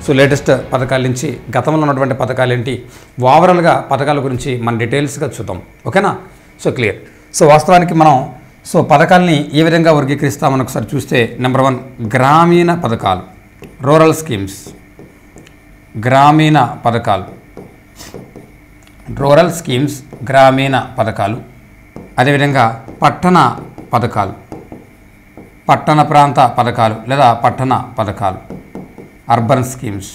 So latest పథకాల నుంచి గతంలో ఉన్నటువంటి పథకాలు ఏంటి, ఓవరాల్గా పథకాల గురించి మనం డీటెయిల్స్గా చూద్దాం. ఓకేనా? So clear. సో వాస్తవానికి మనం పథకాలని ఏ విధంగా వర్గీకరిస్తామని ఒకసారి చూస్తే, నెంబర్ 1 గ్రామీణ పథకాలు, రూరల్ స్కీమ్స్, గ్రామీణ పథకాలు, రూరల్ స్కీమ్స్, గ్రామీణ పథకాలు. అదేవిధంగా పట్టణ పథకాలు, పట్టణ ప్రాంత పథకాలు లేదా పట్టణ పథకాలు, అర్బన్ స్కీమ్స్.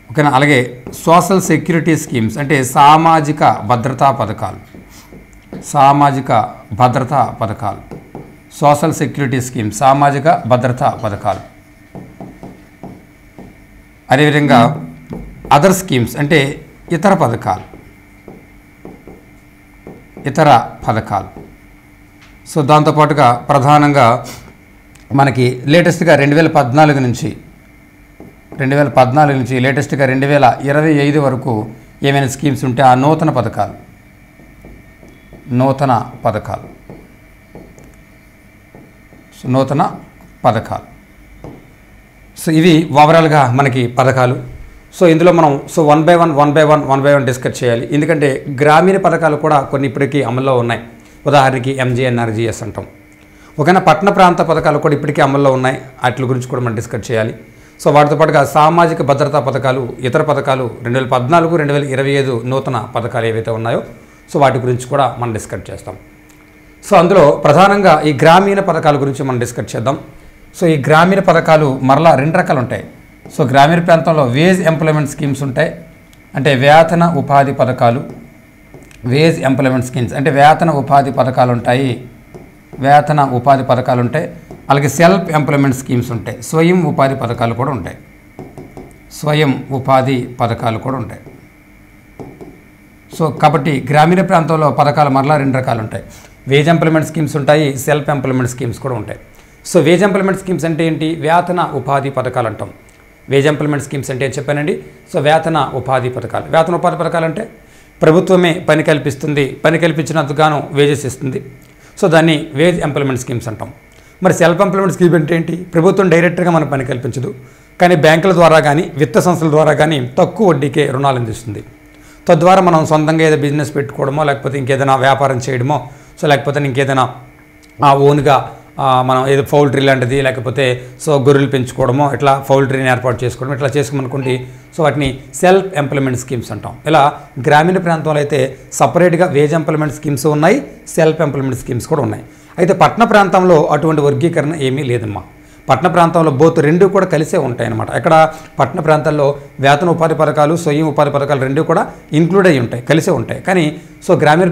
ఓకేనా? అలాగే సోషల్ సెక్యూరిటీ స్కీమ్స్ అంటే సామాజిక భద్రతా పథకాలు, సామాజిక భద్రతా పథకాలు, సోషల్ సెక్యూరిటీ స్కీమ్, సామాజిక భద్రతా పథకాలు. అదేవిధంగా అదర్ స్కీమ్స్ అంటే ఇతర పథకాలు, ఇతర పథకాలు. సో దాంతోపాటుగా ప్రధానంగా మనకి లేటెస్ట్గా 2014 నుంచి లేటెస్ట్గా 2025 వరకు ఏమైనా స్కీమ్స్ ఉంటే ఆ నూతన పథకాలు, నూతన పథకాలు. సో నూతన పథకాలు. సో ఇవి ఓవరాల్గా మనకి పథకాలు. సో ఇందులో మనం వన్ బై వన్ డిస్కస్ చేయాలి. ఎందుకంటే గ్రామీణ పథకాలు కూడా కొన్ని ఇప్పటికీ అమల్లో ఉన్నాయి. ఉదాహరణకి MGNRGS అంటాం. ఒకనా పట్టణ ప్రాంత పథకాలు కూడా ఇప్పటికీ అమల్లో ఉన్నాయి. వాటి గురించి కూడా మనం డిస్కస్ చేయాలి. సో వాటితో పాటుగా సామాజిక భద్రతా పథకాలు, ఇతర పథకాలు 2014, 2025 నూతన పథకాలు ఏవైతే ఉన్నాయో సో వాటి గురించి కూడా మనం డిస్కస్ చేస్తాం. సో అందులో ప్రధానంగా ఈ గ్రామీణ పథకాల గురించి మనం డిస్కస్ చేద్దాం. సో ఈ గ్రామీణ పథకాలు మరలా 2 రకాలు ఉంటాయి. సో గ్రామీణ ప్రాంతంలో వేజ్ ఎంప్లాయ్మెంట్ స్కీమ్స్ ఉంటాయి, అంటే వేతన ఉపాధి పథకాలు. వేజ్ ఎంప్లాయ్మెంట్ స్కీమ్స్ అంటే వేతన ఉపాధి పథకాలు ఉంటాయి, వేతన ఉపాధి పథకాలు ఉంటాయి. అలాగే సెల్ఫ్ ఎంప్లాయ్మెంట్ స్కీమ్స్ ఉంటాయి, స్వయం ఉపాధి పథకాలు కూడా ఉంటాయి, స్వయం ఉపాధి పథకాలు కూడా ఉంటాయి. సో కాబట్టి గ్రామీణ ప్రాంతంలో పథకాలు మరలా 2 రకాలు ఉంటాయి. వేజ్ ఎంప్లాయ్మెంట్ స్కీమ్స్ ఉంటాయి, సెల్ఫ్ ఎంప్లాయ్మెంట్ స్కీమ్స్ కూడా ఉంటాయి. సో వేజ్ ఎంప్లాయ్మెంట్ స్కీమ్స్ అంటే ఏంటి? వేతన ఉపాధి పథకాలు అంటాం. వేజ్ ఎంప్లాయ్మెంట్ స్కీమ్స్ అంటే చెప్పానండి. సో వేతన ఉపాధి పథకాలు. వేతన ఉపాధి పథకాలు అంటే ప్రభుత్వమే పని కల్పిస్తుంది, పని కల్పించినందుకు గాను వేజెస్ ఇస్తుంది. సో దాన్ని వేజ్ ఎంప్లాయ్మెంట్ స్కీమ్స్ అంటాం. మరి సెల్ఫ్ ఎంప్లాయ్మెంట్ స్కీమ్ అంటే ఏంటి? ప్రభుత్వం డైరెక్ట్గా మనకు పని కల్పించదు, కానీ బ్యాంకుల ద్వారా కానీ విత్త సంస్థల ద్వారా కానీ తక్కువ వడ్డీకే రుణాలు అందిస్తుంది. తద్వారా మనం సొంతంగా ఏదో బిజినెస్ పెట్టుకోవడమో, లేకపోతే ఇంకేదైనా వ్యాపారం చేయడమో, సో లేకపోతే ఇంకేదైనా ఓన్గా మనం ఏదో పౌల్ట్రీ లాంటిది, లేకపోతే గొర్రెలు పెంచుకోవడమో, ఇట్లా పౌల్ట్రీని ఏర్పాటు చేసుకోవడం, ఇట్లా చేసుకోమనుకోండి. సో వాటిని సెల్ఫ్ ఎంప్లాయ్మెంట్ స్కీమ్స్ అంటాం. ఇలా గ్రామీణ ప్రాంతంలో అయితే సపరేట్గా వేజ్ ఎంప్లాయ్మెంట్ స్కీమ్స్ ఉన్నాయి, సెల్ఫ్ ఎంప్లాయ్మెంట్ స్కీమ్స్ కూడా ఉన్నాయి. అయితే పట్టణ ప్రాంతంలో అటువంటి వర్గీకరణ ఏమీ లేదమ్మా. పట్టణ ప్రాంతంలో బోత్ 2 కూడా కలిసే ఉంటాయి అన్నమాట. ఇక్కడ పట్టణ ప్రాంతాల్లో వేతన ఉపాధి పథకాలు, స్వయం ఉపాధి పథకాలు 2 కూడా ఇంక్లూడ్ అయ్యి ఉంటాయి, కలిసే ఉంటాయి. కానీ గ్రామీణ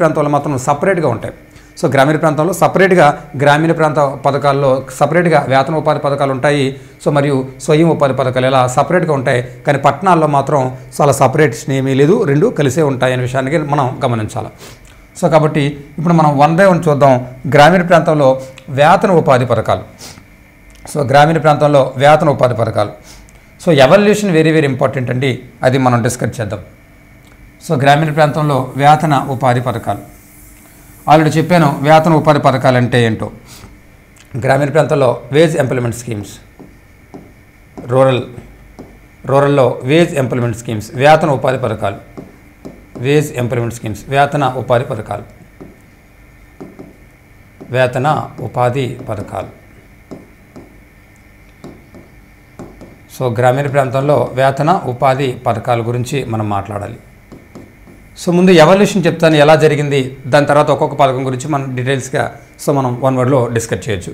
ప్రాంతంలో మాత్రం సపరేట్గా ఉంటాయి. సో గ్రామీణ ప్రాంతంలో సపరేట్గా గ్రామీణ ప్రాంత పథకాల్లో సపరేట్గా వేతన ఉపాధి పథకాలు ఉంటాయి. సో మరియు స్వయం ఉపాధి పథకాలు ఇలా సపరేట్గా ఉంటాయి. కానీ పట్టణాల్లో మాత్రం చాలా సపరేట్స్ ఏమీ లేదు, 2 కలిసే ఉంటాయి అనే విషయానికి మనం గమనించాలి. సో కాబట్టి ఇప్పుడు మనం 1 by 1 చూద్దాం. గ్రామీణ ప్రాంతంలో వేతన ఉపాధి పథకాలు. సో గ్రామీణ ప్రాంతంలో వేతన ఉపాధి పథకాలు. సో ఎవల్యూషన్ వెరీ ఇంపార్టెంట్ అండి, అది మనం డిస్కస్ చేద్దాం. సో గ్రామీణ ప్రాంతంలో వేతన ఉపాధి పథకాలు ఆల్రెడీ చెప్పాను. వేతన ఉపాధి పథకాలు అంటే ఏంటో. గ్రామీణ ప్రాంతంలో వేజ్ ఎంప్లాయ్మెంట్ స్కీమ్స్, రూరల్లో వేజ్ ఎంప్లాయ్మెంట్ స్కీమ్స్, వేతన ఉపాధి పథకాలు, వేజ్ ఎంప్లాయ్మెంట్ స్కీమ్స్, వేతన ఉపాధి పథకాలు, వేతన ఉపాధి పథకాలు. సో గ్రామీణ ప్రాంతంలో వేతన ఉపాధి పథకాల గురించి మనం మాట్లాడాలి. సో ముందు ఎవల్యూషన్ చెప్తాను, ఎలా జరిగింది, దాని తర్వాత ఒక్కొక్క పథకం గురించి మనం డీటెయిల్స్గా మనం 1 wordలో డిస్కస్ చేయొచ్చు.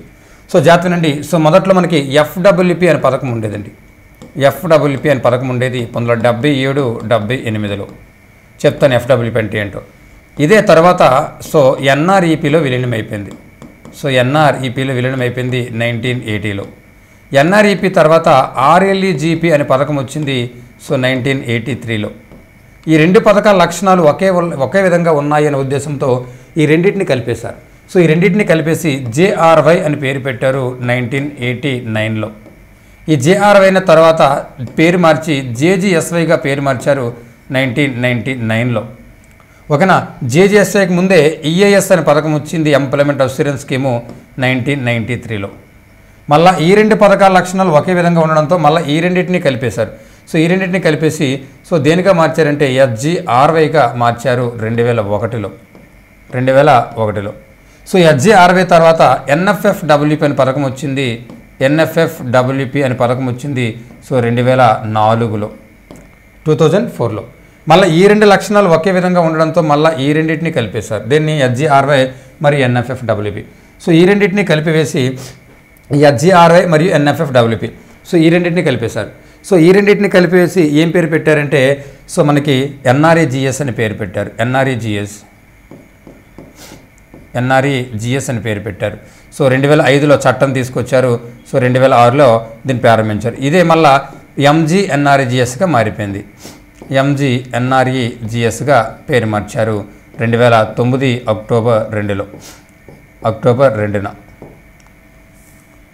సో జాతీయనండి. సో మొదట్లో మనకి FWP అనే పథకం ఉండేదండి. FWP అనే పథకం ఉండేది 1977, 78లో. చెప్తాను FWP అంటే ఏంటో. ఇదే తర్వాత NREPలో విలీనం అయిపోయింది. NREPలో విలీనం అయిపోయింది 1980లో. NREP తర్వాత RLEGP అనే పథకం వచ్చింది 1983లో. ఈ 2 పథకాల లక్షణాలు ఒకే విధంగా ఉన్నాయనే ఉద్దేశంతో ఈ రెండింటిని కలిపేశారు. సో ఈ రెండింటిని కలిపేసి JRY అని పేరు పెట్టారు 1989లో. ఈ JRY తర్వాత పేరు మార్చి JGSYగా పేరు మార్చారు 1999లో. ఓకేనా? JGSYకి ముందే EIS అనే పథకం వచ్చింది, ఎంప్లాయ్మెంట్ అష్యూరెన్స్ స్కీము 1993లో. మళ్ళీ ఈ రెండు పథకాల లక్షణాలు ఒకే విధంగా ఉండడంతో మళ్ళీ ఈ రెండింటిని కలిపేశారు. సో ఈ రెండింటిని కలిపేసి సో దేనిగా మార్చారంటే SGRYగా మార్చారు 2001లో. సో SGRY తర్వాత NFFWP అనే పథకం వచ్చింది. NFFWP అనే పథకం వచ్చింది సో 2004లో. మళ్ళీ ఈ రెండు లక్షణాలు ఒకే విధంగా ఉండడంతో మళ్ళీ ఈ రెండింటిని కలిపేశారు. దీన్ని SGRY మరియు NFFWP. సో ఈ రెండింటిని కలిపివేసి SGRY మరియు NFFWP సో ఈ రెండింటిని కలిపేశారు. సో ఈ రెండింటిని కలిపేసి ఏం పేరు పెట్టారంటే సో మనకి NREGS అని పేరు పెట్టారు. NREGS అని పేరు పెట్టారు. సో 2005లో చట్టం తీసుకొచ్చారు. సో 2006లో దీన్ని ప్రారంభించారు. ఇదే మళ్ళా MGNREGSగా మారిపోయింది. MGNREGSగా పేరు మార్చారు 2009 అక్టోబర్ 2లో.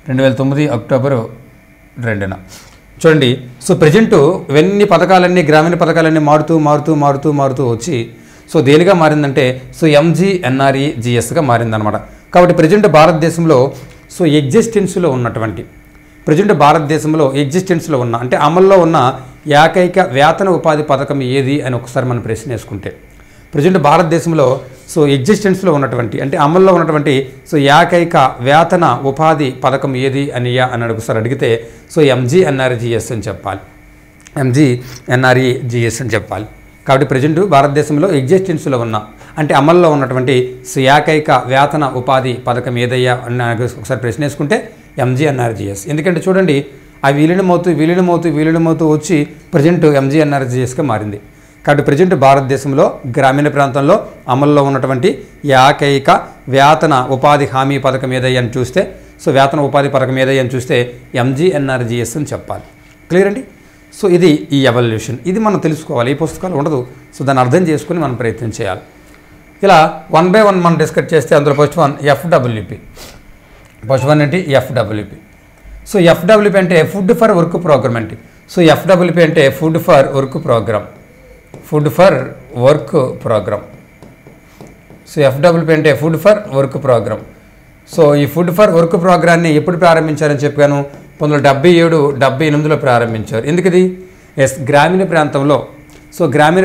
2009 అక్టోబర్ 2న చూడండి. సో ప్రజెంటు ఇవన్నీ పథకాలన్నీ గ్రామీణ పథకాలన్నీ మారుతూ వచ్చి సో దేనిగా మారిందంటే సో MGNREGSగా మారిందనమాట. కాబట్టి ప్రజెంట్ భారతదేశంలో సో ఎగ్జిస్టెన్స్లో ఉన్న అంటే అమల్లో ఉన్న ఏకైక వేతన ఉపాధి పథకం ఏది అని ఒకసారి మనం ప్రశ్న వేసుకుంటే ప్రజెంట్ భారతదేశంలో సో ఎగ్జిస్టెన్స్లో ఉన్నటువంటి అంటే అమల్లో ఉన్నటువంటి సో ఏకైక వేతన ఉపాధి పథకం ఏది అని ఒకసారి అడిగితే సో MGNREGS అని చెప్పాలి. MGNREGS అని చెప్పాలి. కాబట్టి ప్రజెంట్ భారతదేశంలో ఎగ్జిస్టెన్స్లో ఉన్న అంటే అమల్లో ఉన్నటువంటి సో ఏకైక వేతన ఉపాధి పథకం ఏదయ్యా అని ఒకసారి ప్రశ్న వేసుకుంటే MGNREGS. ఎందుకంటే చూడండి ఆ విలీనమవుతూ వచ్చి ప్రజెంట్ MGNREGSగా మారింది. కాబట్టి ప్రజెంట్ భారతదేశంలో గ్రామీణ ప్రాంతంలో అమల్లో ఉన్నటువంటి ఏకైక వేతన ఉపాధి హామీ పథకం ఏదయ్యా అని చూస్తే సో వేతన ఉపాధి పథకం ఏదయ్యా అని చూస్తే MGNREGS అని చెప్పాలి. క్లియర్ అండి. సో ఇది ఈ ఎవల్యూషన్, ఇది మనం తెలుసుకోవాలి. ఈ పుస్తకాలు ఉండదు. సో దాన్ని అర్థం చేసుకుని మనం ప్రయత్నం చేయాలి. ఇలా 1 by 1 మనం డిస్కస్ చేస్తే అందులో ఫస్ట్ వన్ ఏంటి FWP. సో FWP అంటే ఫుడ్ ఫర్ వర్క్ ప్రోగ్రామ్ అండి. సో FWP అంటే food for work programme. So FWP అంటే food for work programme. So ఈ ఫుడ్ ఫర్ వర్క్ ప్రోగ్రామ్ని ఎప్పుడు ప్రారంభించారని చెప్పాను? 1977-78లో ప్రారంభించారు. ఎందుకది? గ్రామీణ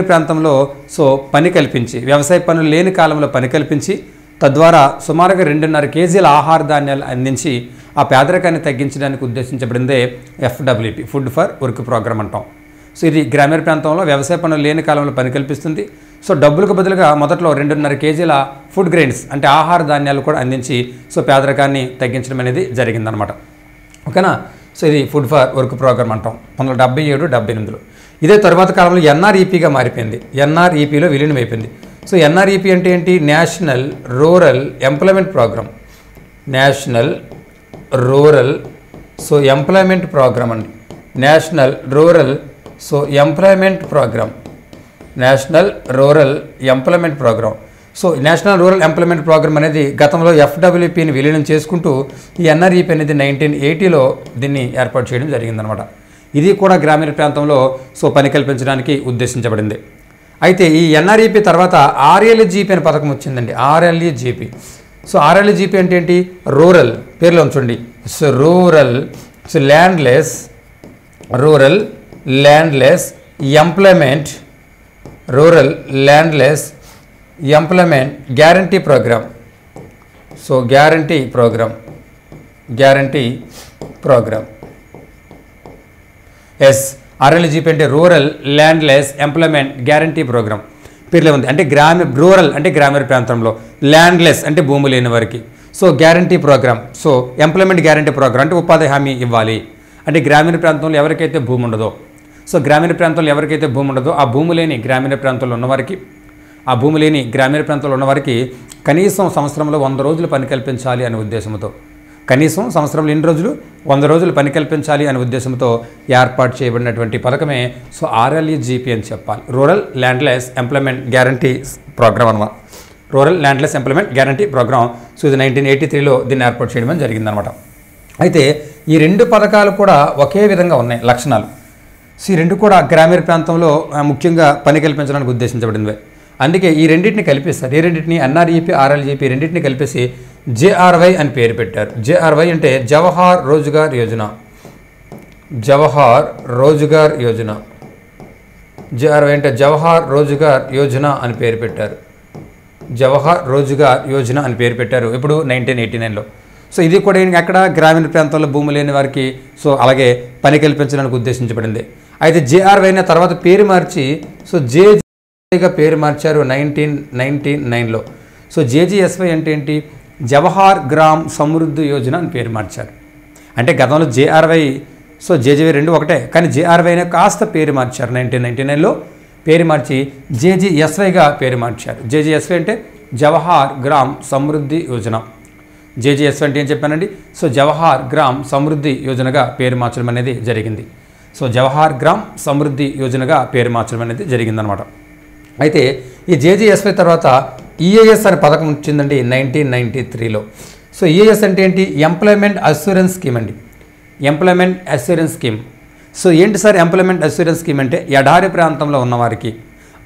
ప్రాంతంలో సో పని కల్పించి వ్యవసాయ పనులు లేని కాలంలో పని కల్పించి తద్వారా సుమారుగా 2.5 kgs ఆహార ధాన్యాలు అందించి ఆ పేదరికాన్ని తగ్గించడానికి ఉద్దేశించబడిందే FWP food for work programme అంటాం. సో ఇది గ్రామీణ ప్రాంతంలో వ్యవసాయ పనులు లేని కాలంలో పని కల్పిస్తుంది. సో డబ్బులకు బదులుగా మొదట్లో 2.5 kgs ఫుడ్ గ్రెయిన్స్ అంటే ఆహార ధాన్యాలు కూడా అందించి సో పేదరికాన్ని తగ్గించడం అనేది జరిగిందనమాట. ఓకేనా. సో ఇది ఫుడ్ ఫర్ వర్క్ ప్రోగ్రామ్ అంటాం 1977-78లో. ఇదే తర్వాత కాలంలో NREPగా మారిపోయింది. NREPలో విలీనం అయిపోయింది. సో NREP అంటే ఏంటి? National rural employment programme. National rural employment programme అండి. National rural employment programme. So national rural employment programme అనేది గతంలో FWPని విలీనం చేసుకుంటూ ఈ NREP అనేది 1980లో దీన్ని ఏర్పాటు చేయడం జరిగిందనమాట. ఇది కూడా గ్రామీణ ప్రాంతంలో సో పని కల్పించడానికి ఉద్దేశించబడింది. అయితే ఈ NREP తర్వాత RLGP అనే పథకం వచ్చిందండి. RLGP. సో RLGP అంటే ఏంటి? రూరల్, పేర్లో ఉంచండి. So rural landless employment guarantee programme. So guarantee programme. RLGP అంటే rural landless employment guarantee programme. పేర్లో ఉంది. అంటే రూరల్ అంటే గ్రామీణ ప్రాంతంలో, ల్యాండ్లెస్ అంటే భూమి లేని వారికి. So guarantee programme. So employment guarantee programme అంటే ఉపాధి హామీ ఇవ్వాలి. అంటే గ్రామీణ ప్రాంతంలో ఎవరికైతే భూమి ఉండదో ఆ భూమి లేని గ్రామీణ ప్రాంతంలో ఉన్నవారికి కనీసం సంవత్సరంలో 100 రోజులు పని కల్పించాలి అనే ఉద్దేశంతో కనీసం సంవత్సరంలో ఎన్ని రోజులు? 100 రోజులు పని కల్పించాలి అనే ఉద్దేశంతో ఏర్పాటు చేయబడినటువంటి పథకమే సో RLGP అని చెప్పాలి. Rural landless employment guarantee programme అన్నమాట. సో ఇది 1983లో దీన్ని ఏర్పాటు చేయడం జరిగిందనమాట. అయితే ఈ రెండు పథకాలు కూడా ఒకే విధంగా ఉన్నాయి లక్షణాలు. సో ఈ రెండు కూడా గ్రామీణ ప్రాంతంలో ముఖ్యంగా పని కల్పించడానికి ఉద్దేశించబడినవి. అందుకే ఈ రెండింటిని కలిపేస్తారు. ఈ రెండింటిని NREP RLGP రెండింటిని కలిపేసి జేఆర్వై అని పేరు పెట్టారు. జేఆర్వై అంటే జవహర్ రోజ్గార్ యోజన. జవహర్ రోజ్గార్ యోజన. జేఆర్వై అంటే జవహర్ రోజ్గార్ యోజన అని పేరు పెట్టారు. జవహర్ రోజ్గార్ యోజన అని పేరు పెట్టారు ఇప్పుడు 1989లో. సో ఇది కూడా ఎక్కడ గ్రామీణ ప్రాంతాల్లో భూమి లేని వారికి సో అలాగే పని కల్పించడానికి ఉద్దేశించబడింది. అయితే జేఆర్వైన తర్వాత పేరు మార్చి సో జేజీగా పేరు మార్చారు 1999లో. సో జేజీఎస్వై అంటే ఏంటి? జవహర్ గ్రామ్ సమృద్ధి యోజన అని పేరు మార్చారు. అంటే గతంలో జేఆర్వై సో జేజీవై రెండు ఒకటే, కానీ జేఆర్వైనే కాస్త పేరు మార్చారు 1999లో. పేరు మార్చి జేజీఎస్వైగా పేరు మార్చారు. జేజీఎస్వై అంటే జవహర్ గ్రామ్ సమృద్ధి యోజన. జేజీఎస్వై అంటే ఏం చెప్పానండి? సో జవహర్ గ్రామ్ సమృద్ధి యోజనగా పేరు మార్చడం అనేది జరిగింది. సో జవహర్ గ్రామ్ సమృద్ధి యోజనగా పేరు మార్చడం అనేది జరిగిందనమాట. అయితే ఈ జేజీఎస్వై తర్వాత ఈఏఎస్ అనే పథకం వచ్చిందండి 1993లో. సో ఈఏఎస్ అంటే ఏంటి? ఎంప్లాయ్మెంట్ అష్యూరెన్స్ స్కీమ్ అండి. Employment assurance scheme. సో ఏంటి సార్ ఎంప్లాయ్మెంట్ అష్యూరెన్స్ స్కీమ్ అంటే? ఎడారి ప్రాంతంలో ఉన్నవారికి,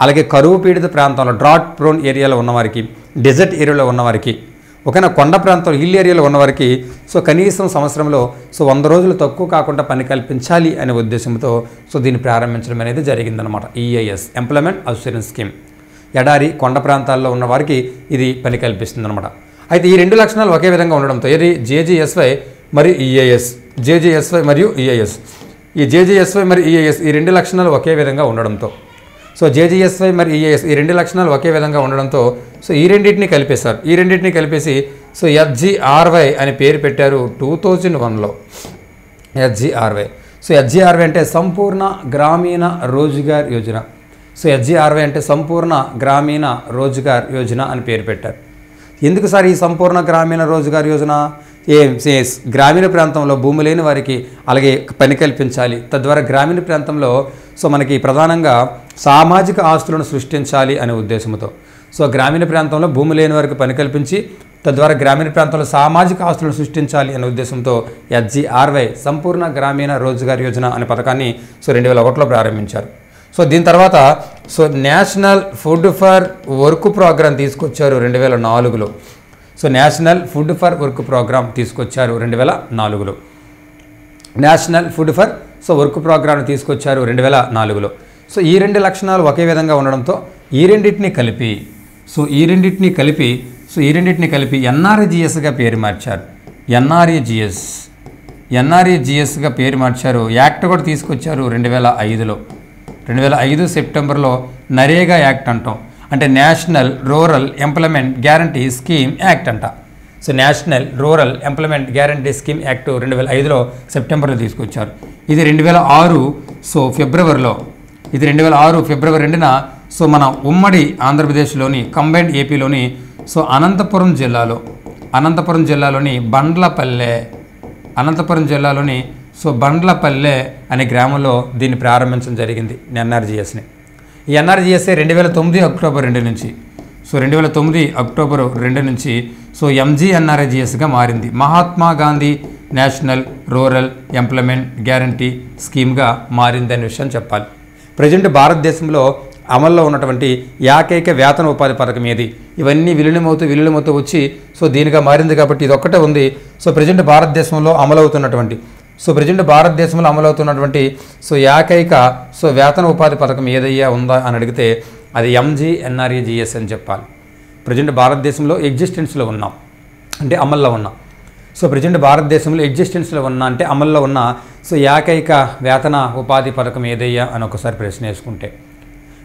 అలాగే కరువు పీడిత ప్రాంతంలో డ్రాట్ ప్రోన్ ఏరియాలో ఉన్నవారికి, డెజర్ట్ ఏరియాలో ఉన్నవారికి, ఒకనా కొండ ప్రాంతంలో హిల్ ఏరియాలో ఉన్నవారికి సో కనీసం సంవత్సరంలో సో 100 రోజులు తక్కువ కాకుండా పని కల్పించాలి అనే ఉద్దేశంతో సో దీన్ని ప్రారంభించడం అనేది జరిగిందనమాట. EIS employment assurance scheme. ఎడారి కొండ ప్రాంతాల్లో ఉన్న వారికి ఇది పని కల్పిస్తుంది అనమాట. అయితే ఈ రెండు లక్షణాలు ఒకే విధంగా ఉండడంతో ఇది జేజీఎస్వై మరియు ఈఐఎస్, జేజీఎస్వై మరియు ఈఐఎస్, ఈ జేజీఎస్వై మరియు ఈఐఎస్ ఈ రెండు లక్షణాలు ఒకే విధంగా ఉండడంతో సో జేజీఎస్వై మరి ఈఐఎస్ ఈ రెండు లక్షణాలు ఒకే విధంగా ఉండడంతో సో ఈ రెండింటిని కలిపేశారు. ఈ రెండింటిని కలిపేసి సో ఎస్జీఆర్వై అని పేరు పెట్టారు 2001లో. ఎస్జీఆర్వై. సో ఎస్జీఆర్వై అంటే సంపూర్ణ గ్రామీణ రోజ్గార్ యోజన. సో ఎస్జీఆర్వై అంటే సంపూర్ణ గ్రామీణ రోజ్గార్ యోజన అని పేరు పెట్టారు. ఎందుకు సార్ ఈ సంపూర్ణ గ్రామీణ రోజ్గార్ యోజన? గ్రామీణ ప్రాంతంలో భూమి లేని వారికి అలాగే పని కల్పించాలి, తద్వారా గ్రామీణ ప్రాంతంలో సో మనకి ప్రధానంగా సామాజిక ఆస్తులను సృష్టించాలి అనే ఉద్దేశంతో సో గ్రామీణ ప్రాంతంలో భూమి లేని వారికి పని కల్పించి తద్వారా గ్రామీణ ప్రాంతంలో సామాజిక ఆస్తులను సృష్టించాలి అనే ఉద్దేశంతో ఎస్జీఆర్వై సంపూర్ణ గ్రామీణ రోజ్గార్ యోజన అనే పథకాన్ని సో 2001లో ప్రారంభించారు. సో దీని తర్వాత so national food for work programme తీసుకొచ్చారు 2004లో. So national food for work programme తీసుకొచ్చారు 2004లో. National food for so work programme తీసుకొచ్చారు 2004లో. సో ఈ రెండు లక్షణాలు ఒకే విధంగా ఉండడంతో ఈ రెండింటిని కలిపి ఎన్ఆర్ఈజీఎస్గా పేరు మార్చారు. ఎన్ఆర్ఈజీఎస్గా పేరు మార్చారు. యాక్ట్ కూడా తీసుకొచ్చారు 2005లో. 2005 సెప్టెంబర్లో నరేగా యాక్ట్ అంటాం, అంటే national rural employment guarantee scheme act అంట. So national rural employment guarantee scheme act 2005లో సెప్టెంబర్లో తీసుకొచ్చారు. ఇది 2006 సో ఫిబ్రవరిలో, ఇది 2006 ఫిబ్రవరి 2న సో మన ఉమ్మడి ఆంధ్రప్రదేశ్లోని కంబైన్డ్ ఏపీలోని సో అనంతపురం జిల్లాలోని బండ్లపల్లె అనే గ్రామంలో దీన్ని ప్రారంభించడం జరిగింది ఎన్ఆర్జీఎస్ని. ఈ ఎన్ఆర్జీఎస్ఏ 2009 అక్టోబర్ 2 నుంచి సో 2009 అక్టోబర్ 2 నుంచి సో ఎంజీఎన్ఆర్జీఎస్గా మారింది. Mahatma Gandhi national rural employment guarantee స్కీమ్గా మారింది అనే విషయం చెప్పాలి. ప్రజెంట్ భారతదేశంలో అమల్లో ఉన్నటువంటి ఏకైక వేతన ఉపాధి పథకం ఏది? ఇవన్నీ విలీనమవుతూ వచ్చి సో దీనిగా మారింది కాబట్టి ఇది ఒక్కటే ఉంది. సో ప్రజెంట్ భారతదేశంలో అమలవుతున్నటువంటి సో ఏకైక సో వేతన ఉపాధి పథకం ఏదయ్యా ఉందా అని అడిగితే అది ఎంజీఎన్ఆర్ఈజీఎస్ అని చెప్పాలి. ప్రజెంట్ భారతదేశంలో ఎగ్జిస్టెన్స్లో ఉన్నాం అంటే అమల్లో ఉన్నాం. సో ప్రజెంట్ భారతదేశంలో ఎగ్జిస్టెన్స్లో ఉన్నా అంటే అమల్లో ఉన్న సో ఏకైక వేతన ఉపాధి పథకం ఏదయ్యా అని ఒకసారి ప్రశ్న వేసుకుంటే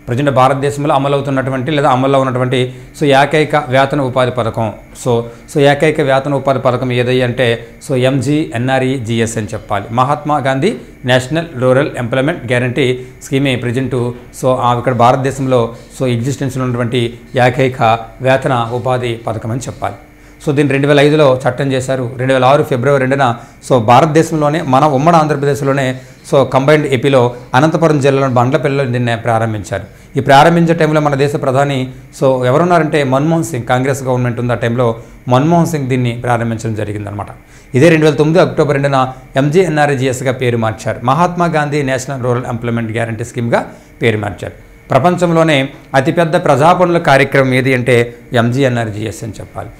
ప్రజెంట్ భారతదేశంలో అమల్లో ఉన్నటువంటి సో ఏకైక వేతన ఉపాధి పథకం సో ఏకైక వేతన ఉపాధి పథకం ఏదయ్యా అంటే సో ఎంజీఎన్ఆర్ఈజీఎస్ అని చెప్పాలి. Mahatma Gandhi national rural employment guarantee స్కీమే ప్రజెంటు సో ఇక్కడ భారతదేశంలో సో ఎగ్జిస్టెన్స్లో ఉన్నటువంటి ఏకైక వేతన ఉపాధి పథకం అని చెప్పాలి. సో దీన్ని 2005లో చట్టం చేశారు. 2006 ఫిబ్రవరి 2న సో భారతదేశంలోనే మన ఉమ్మడి ఆంధ్రప్రదేశ్లోనే సో కంబైన్డ్ ఏపీలో అనంతపురం జిల్లాలోని బండ్లపల్లిలో దీన్ని ప్రారంభించారు. ఈ ప్రారంభించే టైంలో మన దేశ ప్రధాని సో ఎవరున్నారంటే మన్మోహన్ సింగ్, కాంగ్రెస్ గవర్నమెంట్ ఉంది ఆ టైంలో. మన్మోహన్ సింగ్ దీన్ని ప్రారంభించడం జరిగిందనమాట. ఇదే 2009 అక్టోబర్ 2న ఎంజీఎన్ఆర్ఈజీఎస్గా పేరు మార్చారు. Mahatma Gandhi national rural employment guarantee స్కీమ్గా పేరు మార్చారు. ప్రపంచంలోనే అతిపెద్ద ప్రజా పనుల కార్యక్రమం ఏది అంటే ఎంజీఎన్ఆర్ఈజీఎస్ అని చెప్పాలి.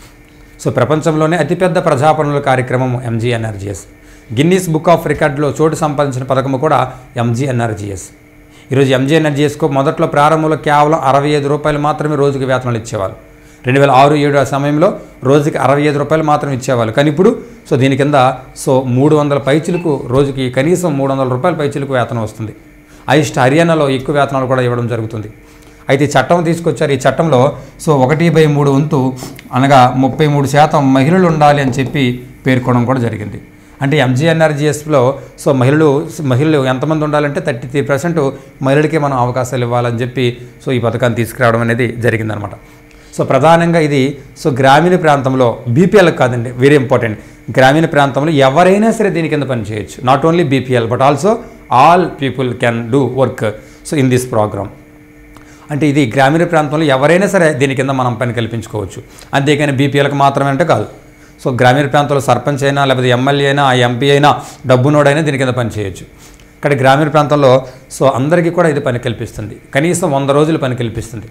సో ప్రపంచంలోనే అతిపెద్ద ప్రజా పనుల కార్యక్రమం ఎంజీఎన్ఆర్జీఎస్. గిన్నీస్ బుక్ ఆఫ్ రికార్డులో చోటు సంపాదించిన పథకము కూడా ఎంజీఎన్ఆర్జీఎస్. ఈరోజు ఎంజీఎన్ఆర్జీఎస్కు మొదట్లో ప్రారంభంలో కేవలం 65 రూపాయలు మాత్రమే రోజుకి వేతనాలు ఇచ్చేవాళ్ళు. 2006-7 ఆ సమయంలో రోజుకి 65 రూపాయలు మాత్రం ఇచ్చేవాళ్ళు. కానీ ఇప్పుడు సో దీని కింద సో 300 పైచిలకు రోజుకి కనీసం 300 రూపాయల పైచిలకు వేతనం వస్తుంది. హర్యానాలో ఎక్కువ వేతనాలు కూడా ఇవ్వడం జరుగుతుంది. అయితే ఈ చట్టం తీసుకొచ్చారు. ఈ చట్టంలో సో 1/3 వంతు అనగా 33% మహిళలు ఉండాలి అని చెప్పి పేర్కొనడం కూడా జరిగింది. అంటే ఎంజీఎన్ఆర్జీఎస్లో సో మహిళలు ఎంతమంది ఉండాలంటే 33% మహిళలకే మనం అవకాశాలు ఇవ్వాలని చెప్పి సో ఈ పథకాన్ని తీసుకురావడం అనేది జరిగిందనమాట. సో ప్రధానంగా ఇది సో గ్రామీణ ప్రాంతంలో బీపీఎల్ కాదండి, వెరీ ఇంపార్టెంట్, గ్రామీణ ప్రాంతంలో ఎవరైనా సరే దీని కింద పని చేయొచ్చు. Not only BPL but also all people can do work so in this programme. అంటే ఇది గ్రామీణ ప్రాంతంలో ఎవరైనా సరే దీని కింద మనం పని కల్పించుకోవచ్చు. అంతేకాని బీపీఎల్కి మాత్రమే అంటే కాదు. సో గ్రామీణ ప్రాంతంలో సర్పంచ్ అయినా లేకపోతే ఎమ్మెల్యే అయినా ఎంపీ అయినా డబ్బునోడైనా దీని కింద పని చేయొచ్చు. ఇక్కడ గ్రామీణ ప్రాంతంలో సో అందరికీ కూడా ఇది పని కల్పిస్తుంది. కనీసం 100 రోజులు పని కల్పిస్తుంది.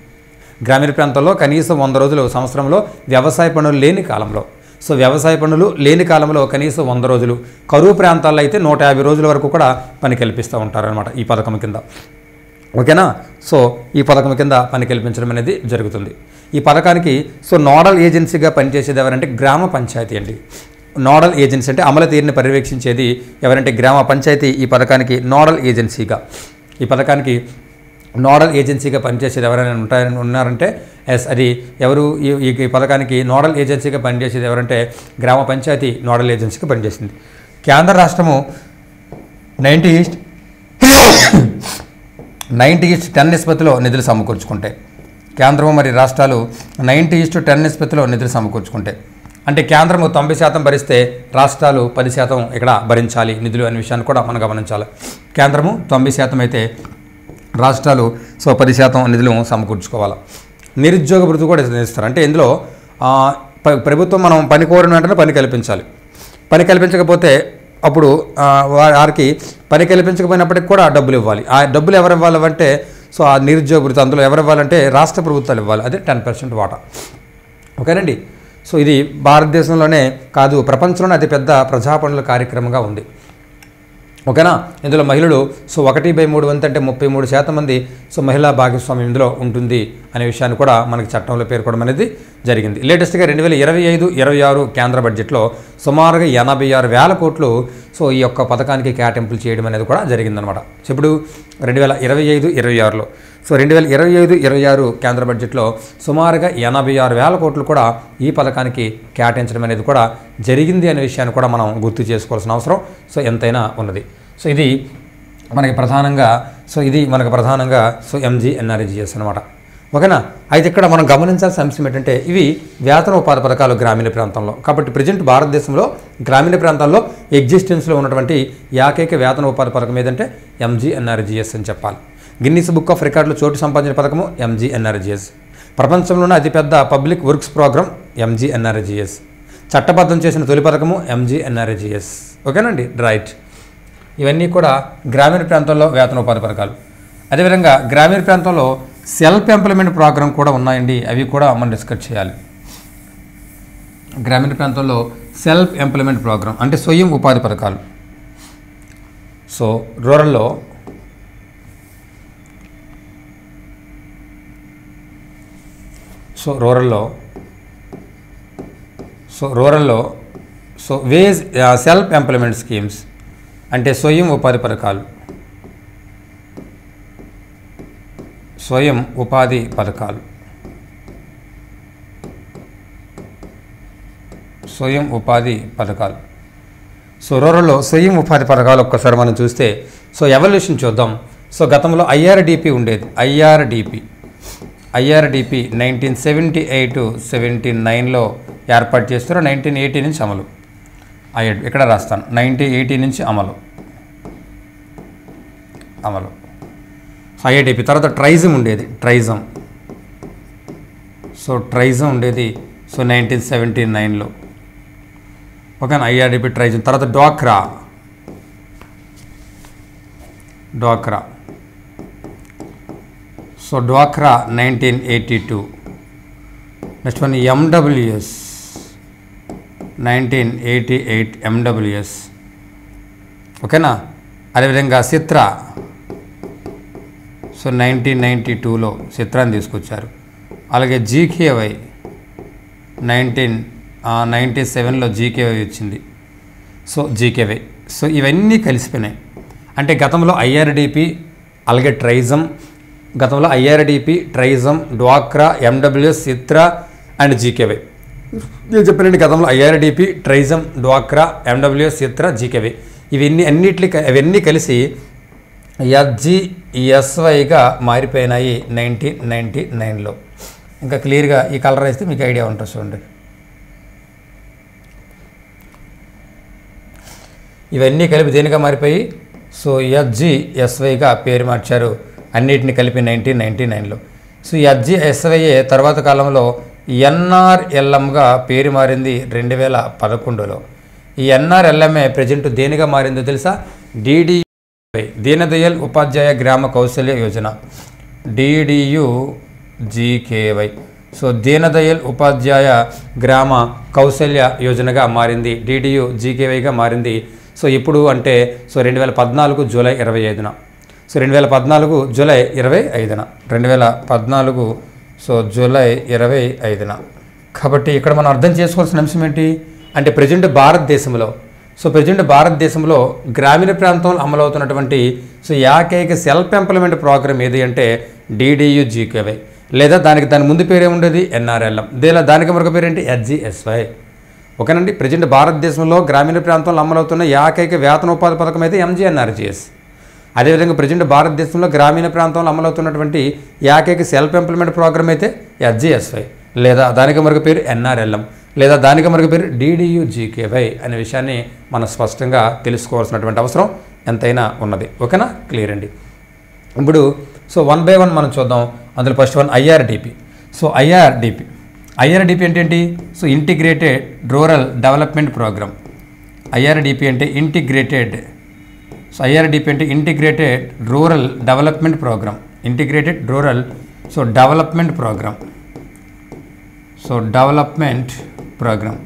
గ్రామీణ ప్రాంతంలో కనీసం 100 రోజులు సంవత్సరంలో వ్యవసాయ పనులు లేని కాలంలో, సో వ్యవసాయ పనులు లేని కాలంలో కనీసం 100 రోజులు, కరువు ప్రాంతాల్లో అయితే 150 రోజుల వరకు కూడా పని కల్పిస్తూ ఉంటారనమాట ఈ పథకం కింద. ఓకేనా? సో ఈ పథకం కింద పని కల్పించడం అనేది జరుగుతుంది. ఈ పథకానికి సో నోడల్ ఏజెన్సీగా పనిచేసేది ఎవరంటే గ్రామ పంచాయతీ అండి. నోడల్ ఏజెన్సీ అంటే అమలు తీరుని పర్యవేక్షించేది ఎవరంటే గ్రామ పంచాయతీ ఈ పథకానికి నోడల్ ఏజెన్సీగా. ఈ పథకానికి నోడల్ ఏజెన్సీగా పనిచేసేది ఎవరైనా ఉన్నారంటే అది ఎవరు? ఈ పథకానికి నోడల్ ఏజెన్సీగా పనిచేసేది ఎవరంటే గ్రామ పంచాయతీ నోడల్ ఏజెన్సీగా పనిచేసింది. కేంద్ర రాష్ట్రము 90:10 నిష్పత్తిలో నిధులు సమకూర్చుకుంటాయి. కేంద్రము మరియు రాష్ట్రాలు 90:10 నిష్పత్తిలో నిధులు సమకూర్చుకుంటాయి. అంటే కేంద్రము 90% భరిస్తే రాష్ట్రాలు 10% ఇక్కడ భరించాలి నిధులు అనే విషయాన్ని కూడా మనం గమనించాలి. కేంద్రము 90% అయితే రాష్ట్రాలు సో 10% నిధులు సమకూర్చుకోవాలి. నిరుద్యోగ భృతి కూడా ఇస్తారు. అంటే ఇందులో ప్రభుత్వం మనం పని కోరిన వెంటనే పని కల్పించాలి. పని కల్పించకపోతే అప్పుడు వారికి పని కల్పించకపోయినప్పటికి కూడా డబ్బులు ఇవ్వాలి. ఆ డబ్బులు ఎవరు ఇవ్వాలంటే సో ఆ నిరుద్యోగ భృతి అందులో ఎవరు ఇవ్వాలంటే రాష్ట్ర ప్రభుత్వాలు ఇవ్వాలి. అదే 10% వాటా. ఓకేనండి? సో ఇది భారతదేశంలోనే కాదు ప్రపంచంలోనే అతిపెద్ద ప్రజా పనుల కార్యక్రమంగా ఉంది. ఓకేనా? ఇందులో మహిళలు సో 1/3 వంతు అంటే 33% మంది సో మహిళా భాగస్వామ్యం ఇందులో ఉంటుంది అనే విషయాన్ని కూడా మనకి చట్టంలో పేర్కొనడం అనేది జరిగింది. లేటెస్ట్గా 2025-26 కేంద్ర బడ్జెట్లో సుమారుగా 86,000 కోట్లు సో ఈ యొక్క పథకానికి కేటాయింపులు చేయడం అనేది కూడా జరిగిందనమాట. ఇప్పుడు 2025-26లో సో 2025-26 కేంద్ర బడ్జెట్లో సుమారుగా 86,000 కోట్లు కూడా ఈ పథకానికి కేటాయించడం అనేది కూడా జరిగింది అనే విషయాన్ని కూడా మనం గుర్తు చేసుకోవాల్సిన అవసరం సో ఎంతైనా ఉన్నది. సో ఇది మనకి ప్రధానంగా సో ఎంజీఎన్ఆర్జీఎస్ అనమాట. ఓకేనా? అయితే ఇక్కడ మనం గమనించాల్సిన అంశం ఏంటంటే ఇవి వేతన ఉపాధి పథకాలు గ్రామీణ ప్రాంతంలో. కాబట్టి ప్రజెంట్ భారతదేశంలో గ్రామీణ ప్రాంతాల్లో ఎగ్జిస్టెన్స్లో ఉన్నటువంటి ఏకైక వేతన ఉపాధి పథకం ఏదంటే ఎంజీఎన్ఆర్జీఎస్ అని చెప్పాలి. గిన్నీస్ బుక్ ఆఫ్ రికార్డులో చోటు సంపాదించిన పథకము ఎంజీఎన్ఆర్జీఎస్. ప్రపంచంలోనే అతిపెద్ద పబ్లిక్ వర్క్స్ ప్రోగ్రామ్ ఎంజీఎన్ఆర్జీఎస్. చట్టబద్ధం చేసిన తొలి పథకము ఎంజీఎన్ఆర్జీఎస్. ఓకేనండి? రైట్. ఇవన్నీ కూడా గ్రామీణ ప్రాంతంలో వేతనోపాధి పథకాలు. అదేవిధంగా గ్రామీణ ప్రాంతంలో సెల్ఫ్ ఎంప్లాయ్మెంట్ ప్రోగ్రామ్ కూడా ఉన్నాయండి. అవి కూడా మనం డిస్కస్ చేయాలి. గ్రామీణ ప్రాంతంలో సెల్ఫ్ ఎంప్లాయ్మెంట్ ప్రోగ్రామ్ అంటే స్వయం ఉపాధి పథకాలు. సో రూరల్లో వేజ్ సెల్ఫ్ ఎంప్లాయ్మెంట్ స్కీమ్స్ అంటే స్వయం ఉపాధి పథకాలు. స్వయం ఉపాధి పథకాలు సో రూరల్లో స్వయం ఉపాధి పథకాలు ఒక్కసారి మనం చూస్తే సో ఎవల్యూషన్ చూద్దాం. సో గతంలో ఐఆర్డిపి ఉండేది. ఐఆర్డిపి 1978-79లో ఏర్పాటు చేస్తారు. 1980 నుంచి అమలు. ఇక్కడ రాస్తాను 1980 నుంచి అమలు. ఐఐడిపి తర్వాత ట్రైజం ఉండేది. ట్రైజం ఉండేది 1979లో. ఓకేనా? ఐఆర్డిపి ట్రైజం. తర్వాత డ్వాక్రా సో డ్వాక్రా 1982. Next one 1988 MWS. ఓకేనా. అదేవిధంగా సిత్ర సో 1992లో సిత్రాన్ని తీసుకొచ్చారు. అలాగే జీకేవై 1997లో జీకేవై వచ్చింది. సో జీకేవై సో ఇవన్నీ కలిసిపోయినాయి. అంటే గతంలో ఐఆర్డిపి అలాగే ట్రైజం, గతంలో ఐఆర్డిపి, ట్రైజం, డ్వాక్రా, ఎండబ్ల్యూఎస్, సిత్ర అండ్ జీకేవై. నేను చెప్పినట్టు గతంలో ఐఆర్డిపి, ట్రైజం, డ్వాక్రా, ఎండబ్ల్యూఎస్, సిత్ర, జీకేవై ఇవన్నీ కలిసి ఎస్జిఎస్వైగా మారిపోయినాయి 1999లో. ఇంకా క్లియర్గా ఈ కలర్ వేస్తే మీకు ఐడియా ఉంటుంది చూడండి. ఇవన్నీ కలిపి దేనిగా మారిపోయి సో ఎస్జిఎస్వైగా పేరు మార్చారు అన్నిటిని కలిపి 1999లో. సో ఎస్జిఎస్వైఏ తర్వాత కాలంలో ఎన్ఆర్ఎల్ఎంగా పేరు మారింది 2011లో. ఈ ఎన్ఆర్ఎల్ఎంఏ ప్రజెంట్ దేనిగా మారిందో తెలుసా? డిడియువై, దీనదయాళ్ ఉపాధ్యాయ గ్రామ కౌశల్య యోజన, డిడియుజికేవై. సో దీనదయాళ్ ఉపాధ్యాయ గ్రామ కౌశల్య యోజనగా మారింది, డిడియుజికేవైగా మారింది. సో ఇప్పుడు అంటే సో 2014 జూలై 25న, సో 2014 జూలై 25న, 2014 సో జూలై 25న. కాబట్టి ఇక్కడ మనం అర్థం చేసుకోవాల్సిన అంశం ఏంటి అంటే ప్రజెంట్ భారతదేశంలో గ్రామీణ ప్రాంతంలో అమలవుతున్నటువంటి సో ఏకైక సెల్ఫ్ ఎంప్లాయ్మెంట్ ప్రోగ్రామ్ ఏది అంటే డిడియుజికేవై, లేదా దాని ముందు పేరే ఉండేది ఎన్ఆర్ఎల్ఎం, దానికి మరొక పేరు ఏంటి ఎస్జిఎస్వై. ఓకేనండి. ప్రజెంట్ భారతదేశంలో గ్రామీణ ప్రాంతంలో అమలవుతున్న ఏకైక వేతనోపాధి పథకం అయితే ఎంజిఎన్ఆర్జీఎస్. అదేవిధంగా ప్రజెంట్ భారతదేశంలో గ్రామీణ ప్రాంతంలో అమలవుతున్నటువంటి ఏకైక సెల్ఫ్ ఎంప్లాయ్మెంట్ ప్రోగ్రామ్ అయితే ఎస్జిఎస్వై, లేదా దానికి మరొక పేరు ఎన్ఆర్ఎల్ఎం, లేదా దానికి మరొక పేరు డిడియుజికేవై అనే విషయాన్ని మనం స్పష్టంగా తెలుసుకోవాల్సినటువంటి అవసరం ఎంతైనా ఉన్నది. ఓకేనా, క్లియర్ అండి. ఇప్పుడు సో 1 by 1 మనం చూద్దాం. అందులో first one IRDP. So IRDP అంటే ఏంటి? So integrated rural development programme. IRDP అంటే integrated rural development programme, integrated rural so development programme.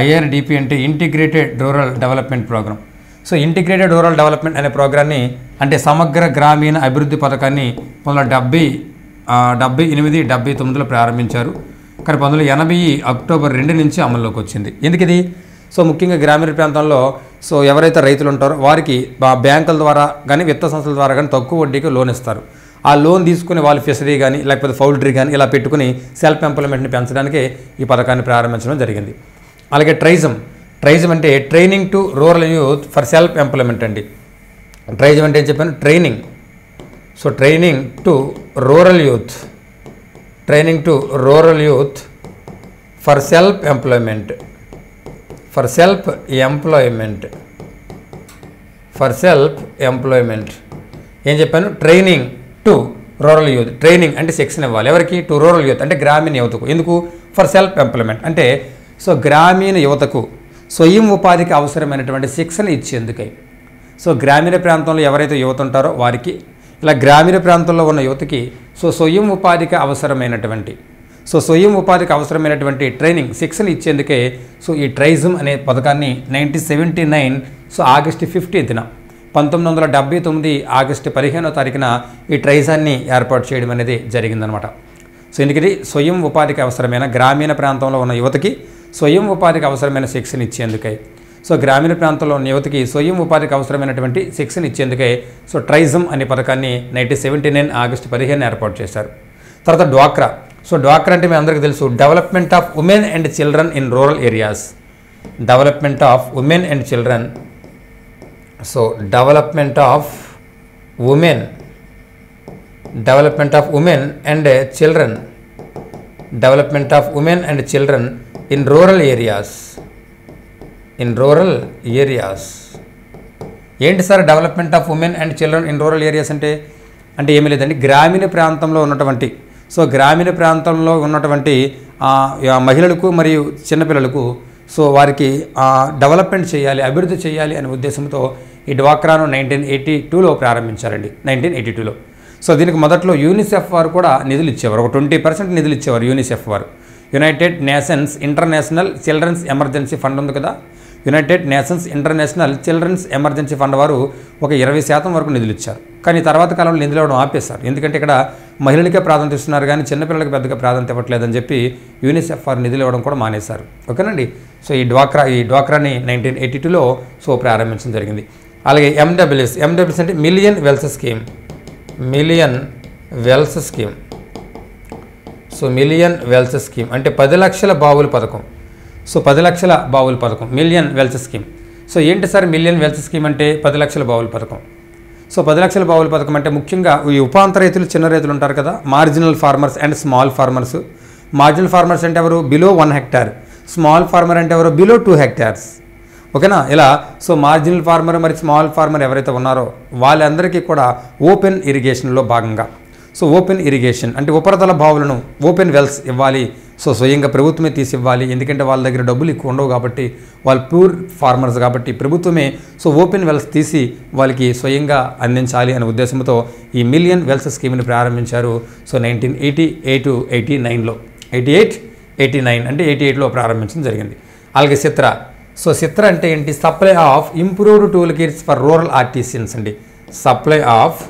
IRDP అంటే integrated rural development programme. So integrated rural development అనే ప్రోగ్రాన్ని అంటే సమగ్ర గ్రామీణ అభివృద్ధి పథకాన్ని 1978-79లో ప్రారంభించారు. కానీ 1980 అక్టోబర్ 2 నుంచి అమల్లోకి వచ్చింది. ఎందుకు ఇది? సో ముఖ్యంగా గ్రామీణ ప్రాంతాల్లో సో ఎవరైతే రైతులు ఉంటారో వారికి బ్యాంకుల ద్వారా కానీ విత్త సంస్థల ద్వారా కానీ తక్కువ వడ్డీకి లోన్ ఇస్తారు. ఆ లోన్ తీసుకుని వాళ్ళు ఫిషరీ కానీ లేకపోతే పౌల్ట్రీ కానీ ఇలా పెట్టుకుని సెల్ఫ్ ఎంప్లాయ్మెంట్ని పెంచడానికి ఈ పథకాన్ని ప్రారంభించడం జరిగింది. అలాగే ట్రైజం అంటే training to rural youth for self employment అండి. ట్రైజం అంటే ఏం చెప్పాను? Training to rural youth for self employment ఏం చెప్పాను? Training to rural youth. Training అంటే శిక్షణ ఇవ్వాలి ఎవరికి? టు రూరల్ యూత్ అంటే గ్రామీణ యువతకు. ఎందుకు? ఫర్ సెల్ఫ్ ఎంప్లాయ్మెంట్ అంటే సో గ్రామీణ యువతకు స్వయం ఉపాధికి అవసరమైనటువంటి శిక్షణ ఇచ్చేందుకై. సో గ్రామీణ ప్రాంతంలో ఎవరైతే యువత ఉంటారో వారికి, ఇలా గ్రామీణ ప్రాంతంలో ఉన్న యువతకి స్వయం ఉపాధికి అవసరమైనటువంటి ట్రైనింగ్ శిక్షణ ఇచ్చేందుకే సో ఈ ట్రైజం అనే పథకాన్ని 1979 సో ఆగస్టు 15న 1979 ఆగస్టు 15వ తారీఖున ఈ ట్రైజాన్ని ఏర్పాటు చేయడం అనేది జరిగిందనమాట. సో ఇందుకది స్వయం ఉపాధికి అవసరమైన గ్రామీణ ప్రాంతంలో ఉన్న యువతకి స్వయం ఉపాధికి అవసరమైన శిక్షణ ఇచ్చేందుకై. సో గ్రామీణ ప్రాంతంలో ఉన్న యువతకి స్వయం ఉపాధికి అవసరమైనటువంటి శిక్షణ ఇచ్చేందుకై సో ట్రైజం అనే పథకాన్ని 1979 ఆగస్టు 15న ఏర్పాటు చేశారు. తర్వాత డ్వాక్రా. సో డ్వాక్రా అంటే మీ అందరికీ తెలుసు, development of women and children in rural areas. Development of women and children in rural areas. ఏంటి sir development of women and children in rural areas అంటే ఏమీ లేదండి, గ్రామీణ ప్రాంతంలో ఉన్నటువంటి మహిళలకు మరియు చిన్నపిల్లలకు సో వారికి డెవలప్మెంట్ చేయాలి, అభివృద్ధి చేయాలి అనే ఉద్దేశంతో ఈ డ్వాక్రాను 1982లో ప్రారంభించారండి. 1982లో. సో దీనికి మొదట్లో యూనిసెఫ్ వారు కూడా నిధులు ఇచ్చేవారు, ఒక 20% నిధులు ఇచ్చేవారు యూనిసెఫ్ వారు. United Nations International Children's Emergency Fund ఉంది కదా, United Nations International Children's Emergency Fund వారు ఒక 20% వరకు నిధులు ఇచ్చారు. కానీ తర్వాత కాలంలో నిధులు ఇవ్వడం ఆపేశారు. ఎందుకంటే ఇక్కడ మహిళలకే ప్రాధాన్యత ఇస్తున్నారు కానీ చిన్నపిల్లలకి పెద్దగా ప్రాధాన్యత ఇవ్వట్లేదని చెప్పి యూనిసెఫ్ వారు నిధులు ఇవ్వడం కూడా మానేశారు. ఓకేనండి. సో ఈ డ్వాక్రాని 1982లో సో ప్రారంభించడం జరిగింది. అలాగే ఎండబ్ల్యూఎస్ అంటే million wealth scheme. So million wealth scheme అంటే 10 లక్షల బావుల పథకం. సో 10 లక్షల బావుల పథకం మిలియన్ వెల్త్ స్కీమ్. సో ఏంటి సార్ మిలియన్ వెల్త్ స్కీమ్ అంటే 10 లక్షల బావుల పథకం. సో 10 లక్షల బావుల పథకం అంటే ముఖ్యంగా ఈ ఉపాంత రైతులు, చిన్న రైతులు ఉంటారు కదా, marginal farmers and small farmers. Marginal farmers అంటే ఎవరు? Below 1 hectare. స్మాల్ ఫార్మర్ అంటే ఎవరు? Below 2 hectares. ఓకేనా? ఇలా సో మార్జినల్ ఫార్మర్ మరి స్మాల్ ఫార్మర్ ఎవరైతే ఉన్నారో వాళ్ళందరికీ కూడా ఓపెన్ ఇరిగేషన్లో భాగంగా, సో ఓపెన్ ఇరిగేషన్ అంటే ఉపరితల బావులను ఓపెన్ వెల్స్ ఇవ్వాలి. సో స్వయంగా ప్రభుత్వమే తీసి ఇవ్వాలి. ఎందుకంటే వాళ్ళ దగ్గర డబ్బులు ఎక్కువ ఉండవు కాబట్టి, వాళ్ళు ప్యూర్ ఫార్మర్స్ కాబట్టి ప్రభుత్వమే సో ఓపెన్ వెల్స్ తీసి వాళ్ళకి స్వయంగా అందించాలి అనే ఉద్దేశంతో ఈ మిలియన్ వెల్స్ స్కీమ్ని ప్రారంభించారు. సో 1988-89లో 88-89 అంటే 88లో ప్రారంభించడం జరిగింది. అలాగే సిత్ర. సో సిత్ర అంటే ఏంటి? Supply of improved tool kits for rural artisans అండి. Supply of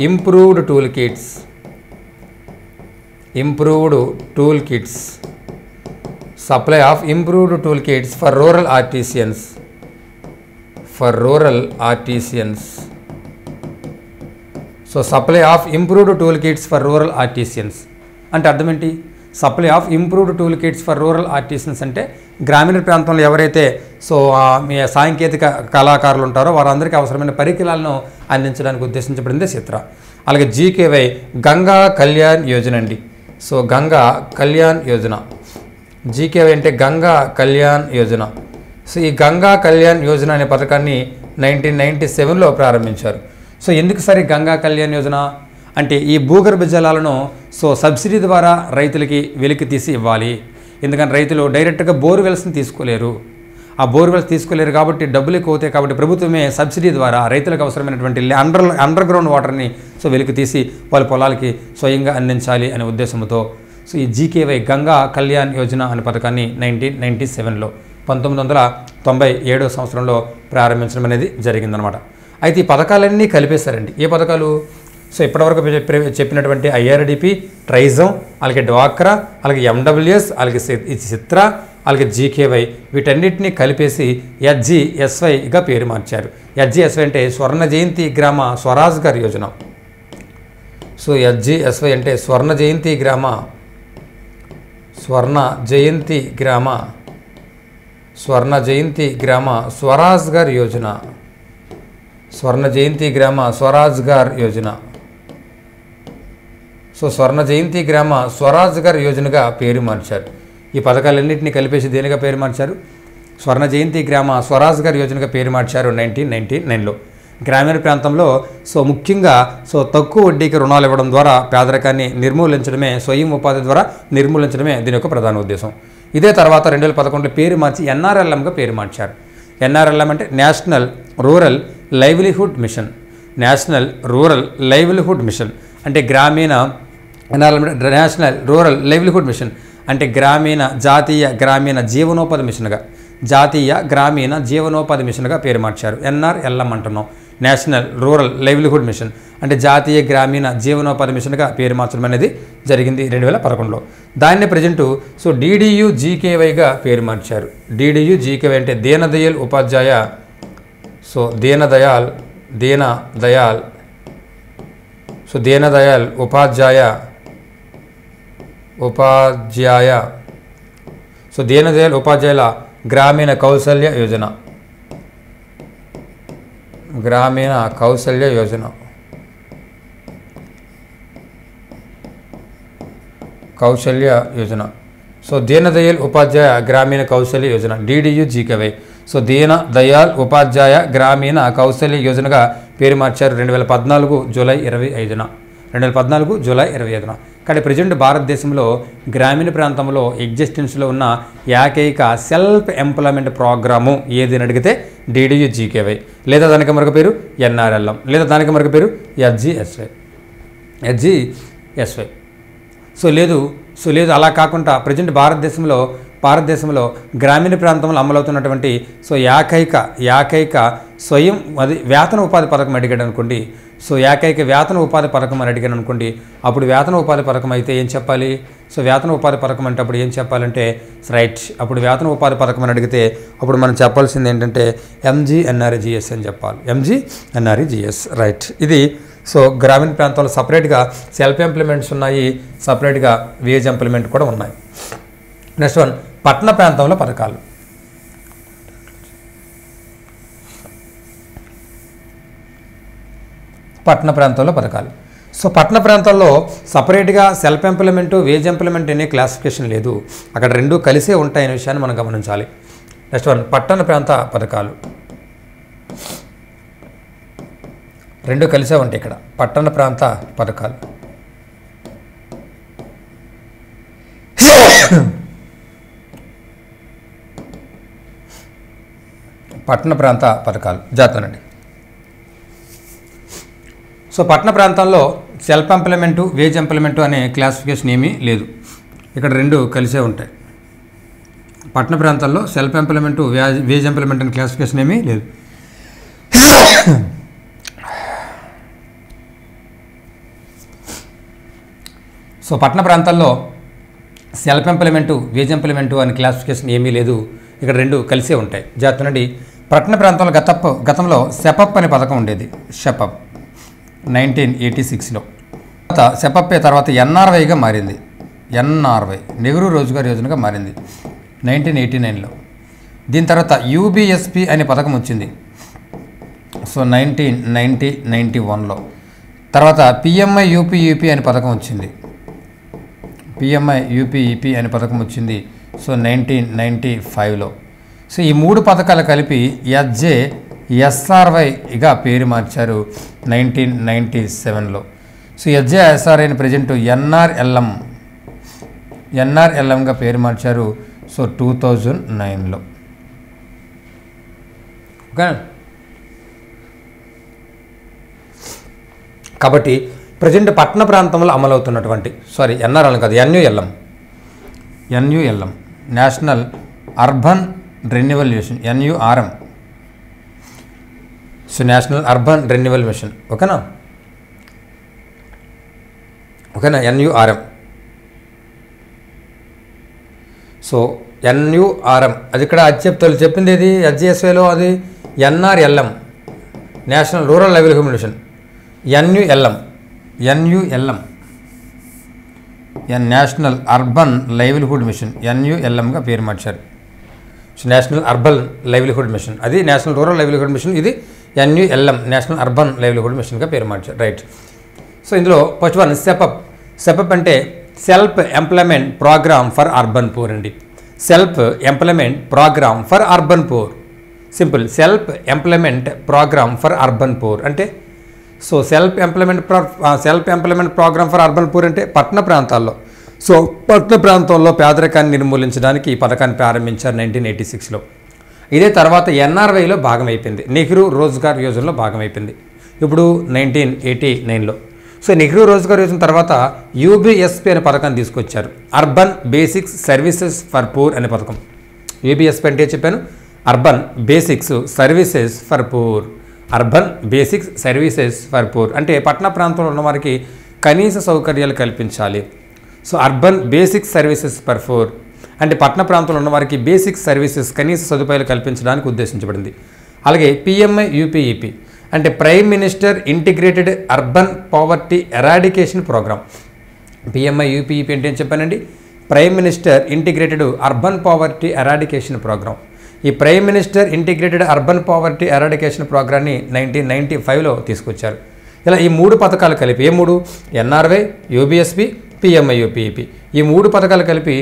improved tool kits supply of improved tool kits for rural artisans so supply of improved tool kits for rural artisans అంటే అర్థం ఏంటి? Supply of improved tool kits for rural artisans అంటే గ్రామీణ ప్రాంతంలో ఎవరైతే so మీ సాంకేతిక కళాకారులు ఉంటారో వారందరికీ అవసరమైన పరికరాలను అందించడానికి ఉద్దేశించబడింది చిత్ర. అలాగే జీకేవై గంగా కళ్యాణ్ యోజన అండి. సో గంగా కళ్యాణ్ యోజన, జీకేవై అంటే గంగా కళ్యాణ్ యోజన. సో ఈ గంగా కళ్యాణ్ యోజన అనే పథకాన్ని 1997లో ప్రారంభించారు. సో ఎందుకు సరే గంగా కళ్యాణ్ యోజన అంటే ఈ భూగర్భ జలాలను సో సబ్సిడీ ద్వారా రైతులకి వెలికి తీసి ఇవ్వాలి. ఎందుకంటే రైతులు డైరెక్ట్గా బోర్వెల్స్ని తీసుకోలేరు. ఆ బోర్వెల్స్ తీసుకోలేరు కాబట్టి డబ్బులు ఎక్కువ అవుతాయి కాబట్టి ప్రభుత్వమే సబ్సిడీ ద్వారా రైతులకు అవసరమైనటువంటి అండర్ గ్రౌండ్ వాటర్ని సో వెలికి తీసి వాళ్ళ పొలాలకి స్వయంగా అందించాలి అనే ఉద్దేశంతో సో ఈ జీకేవై గంగా కళ్యాణ్ యోజన అనే పథకాన్ని 1997లో 1997 సంవత్సరంలో ప్రారంభించడం అనేది జరిగిందనమాట. అయితే ఈ పథకాలన్నీ కలిపేశారండి. ఏ పథకాలు? సో ఇప్పటివరకు చెప్పినటువంటి ఐఆర్డిపి, ట్రైజం, అలాగే డ్వాక్రా, అలాగే ఎండబ్ల్యూఎస్, అలాగే చిత్ర, అలాగే జీకేవై వీటన్నిటిని కలిపేసి HGSYగా పేరు మార్చారు. HGSY అంటే స్వర్ణ జయంతి గ్రామ స్వరాజ్గార్ యోజన. సో HGSY అంటే స్వర్ణ జయంతి గ్రామ స్వరాజ్గార్ యోజన. స్వర్ణ జయంతి గ్రామ స్వరాజ్గార్ యోజన. సో స్వర్ణ జయంతి గ్రామ స్వరాజ్గార్ యోజనగా పేరు మార్చారు. ఈ పథకాలన్నింటినీ కలిపేసి దేనిగా పేరు మార్చారు? స్వర్ణ జయంతి గ్రామ స్వరాజ్గార్ యోజనగా పేరు మార్చారు 1999లో. గ్రామీణ ప్రాంతంలో సో ముఖ్యంగా సో తక్కువ వడ్డీకి రుణాలు ఇవ్వడం ద్వారా పేదరికాన్ని నిర్మూలించడమే, స్వయం ఉపాధి ద్వారా నిర్మూలించడమే దీని యొక్క ప్రధాన ఉద్దేశం. ఇదే తర్వాత 2011లో పేరు మార్చి NRLMగా పేరు మార్చారు. NRLM అంటే నేషనల్ రూరల్ లైవ్లీహుడ్ మిషన్. అంటే గ్రామీణ నేషనల్ రూరల్ లైవ్లీహుడ్ మిషన్ అంటే జాతీయ గ్రామీణ జీవనోపాధి మిషన్గా పేరు మార్చారు. NRLM అంటున్నాం. నేషనల్ రూరల్ లైవ్లీహుడ్ మిషన్ అంటే జాతీయ గ్రామీణ జీవనోపాధి మిషన్గా పేరు మార్చడం అనేది జరిగింది 2011లో. దాన్ని ప్రజెంటు సో DDU-GKYగా పేరు మార్చారు. DDU-GKY అంటే దీనదయాళ్ ఉపాధ్యాయ. సో దీనదయాళ్ ఉపాధ్యాయ. సో దీనదయాళ్ ఉపాధ్యాయుల గ్రామీణ కౌశల్య యోజన. సో దీనదయాళ్ ఉపాధ్యాయ గ్రామీణ కౌశల్య యోజన DDU-GKY. సో దీనదయాళ్ ఉపాధ్యాయ గ్రామీణ కౌశల్య యోజనగా పేరు మార్చారు 2014 జూలై 25న. కానీ ప్రజెంట్ భారతదేశంలో గ్రామీణ ప్రాంతంలో ఎగ్జిస్టెన్స్లో ఉన్న ఏకైక సెల్ఫ్ ఎంప్లాయ్మెంట్ ప్రోగ్రాము ఏది అని అడిగితే DDU-GKY, లేదా దానికి మరొక పేరు NRLM, లేదా దానికి మరొక పేరు HGSY. సో లేదు అలా కాకుండా ప్రజెంట్ భారతదేశంలో గ్రామీణ ప్రాంతంలో అమలవుతున్నటువంటి సో ఏకైక స్వయం అది వేతన ఉపాధి పథకం అడిగాడు అనుకోండి. సో ఏకైక వేతన ఉపాధి పథకం అని అడిగాను అనుకోండి, అప్పుడు వేతన ఉపాధి పథకం అయితే ఏం చెప్పాలి? సో వేతన ఉపాధి పథకం అంటే అప్పుడు ఏం చెప్పాలంటే రైట్, అప్పుడు వేతన ఉపాధి పథకం అని అడిగితే అప్పుడు మనం చెప్పాల్సింది ఏంటంటే MGNREGS అని చెప్పాలి. MGNREGS right. ఇది సో గ్రామీణ ప్రాంతాల్లో సపరేట్గా సెల్ఫ్ ఎంప్లాయ్మెంట్స్ ఉన్నాయి, సపరేట్గా వేజ్ ఎంప్లాయ్మెంట్ కూడా ఉన్నాయి. నెక్స్ట్ వన్ పట్టణ ప్రాంతంలో పథకాలు. పట్టణ ప్రాంతాల్లో పథకాలు. సో పట్టణ ప్రాంతాల్లో సపరేట్గా సెల్ఫ్ ఎంప్లాయ్మెంట్ వేజ్ ఎంప్లాయ్మెంట్ అనే క్లాసిఫికేషన్ లేదు, అక్కడ రెండూ కలిసే ఉంటాయనే విషయాన్ని మనం గమనించాలి. నెక్స్ట్ వన్ పట్టణ ప్రాంత పథకాలు. రెండు కలిసే ఉంటాయి ఇక్కడ, పట్టణ ప్రాంత పథకాలు. పట్టణ ప్రాంత పథకాలు జాతనండి. సో పట్టణ ప్రాంతాల్లో సెల్ఫ్ ఎంప్లాయ్మెంటు వేజ్ ఎంప్లాయ్మెంటు అనే క్లాసిఫికేషన్ ఏమీ లేదు, ఇక్కడ రెండు కలిసే ఉంటాయి. పట్టణ ప్రాంతాల్లో సెల్ఫ్ ఎంప్లాయ్మెంటు వేజ్ ఎంప్లాయ్మెంట్ అనే క్లాసిఫికేషన్ ఏమీ లేదు. సో పట్టణ ప్రాంతాల్లో సెల్ఫ్ ఎంప్లాయ్మెంటు వేజ్ ఎంప్లాయ్మెంటు అనే క్లాసిఫికేషన్ ఏమీ లేదు, ఇక్కడ రెండు కలిసే ఉంటాయి. జాతనండి. పట్టణ ప్రాంతంలో గతంలో సెపప్ అనే పథకం ఉండేది, షెపప్ 1986లో. తర్వాత సెపప్పే తర్వాత NRYగా మారింది, NRY నెహ్రూ రోజ్గార్ యోజనగా మారింది 1989లో. దీని తర్వాత UBSP అనే పథకం వచ్చింది సో 1991లో. తర్వాత PMI UPEP అనే పథకం వచ్చింది, PMI UPEP అనే పథకం వచ్చింది సో 1995లో. సో ఈ మూడు పథకాలు కలిపి SJSRYగా పేరు మార్చారు 1997లో. సో SJSRYని ప్రజెంట్ NRLMగా పేరు మార్చారు సో 2009లో. ఓకే, కాబట్టి ప్రజెంట్ పట్టణ ప్రాంతంలో అమలవుతున్నటువంటి NRLM కాదు NULM national urban renewal mission, NURM. So national urban renewal mission. ఓకేనా NURM. సో NURM అది ఇక్కడ చెప్పింది ఏది SJSYలో, అది NRLM national rural livelihood mission. NULM national urban livelihood mission, NULMగా పేరు మార్చారు. So national urban livelihood mission, అది నేషనల్ రూరల్ లైవ్లీహుడ్ మిషన్, ఇది NULM నేషనల్ అర్బన్ లైవ్లీహుడ్ మిషన్గా పేరు మార్చారు. రైట్. సో ఇందులో ఫస్ట్ వన్ సెపప్ అంటే self employment programme for urban poor అండి. Self employment programme for urban poor, simple. Self employment programme for urban poor అంటే so self employment programme for urban poor అంటే పట్టణ ప్రాంతాల్లో. So పట్టణ ప్రాంతంలో పేదరికాన్ని నిర్మూలించడానికి ఈ పథకాన్ని ప్రారంభించారు 1986లో. ఇదే తర్వాత NRYలో భాగమైపోయింది, నెహ్రూ రోజ్గార్ యోజనలో భాగమైపోయింది ఇప్పుడు 1989లో. సో నెహ్రూ రోజ్గార్ యోజన తర్వాత UBSP అనే పథకాన్ని తీసుకొచ్చారు, urban basics services for poor అనే పథకం. UBSP అంటే చెప్పాను, urban basics services for poor. Urban basics services for poor అంటే పట్టణ ప్రాంతంలో ఉన్న వారికి కనీస సౌకర్యాలు కల్పించాలి. So urban basic services for poor అంటే పట్టణ ప్రాంతంలో ఉన్న వారికి బేసిక్ సర్వీసెస్ కనీస సదుపాయాలు కల్పించడానికి ఉద్దేశించబడింది. అలాగే PMI UPEP అంటే prime minister integrated urban poverty eradication programme. PMI UPEP అంటే ఏం చెప్పానండి, prime minister integrated urban poverty eradication programme. ఈ prime minister integrated urban poverty eradication ప్రోగ్రామ్ని 1995లో తీసుకొచ్చారు. ఇలా ఈ మూడు పథకాలు కలిపి, ఏ మూడు? NRY, UBSP, PMI UPEP, ఈ మూడు పథకాలు కలిపి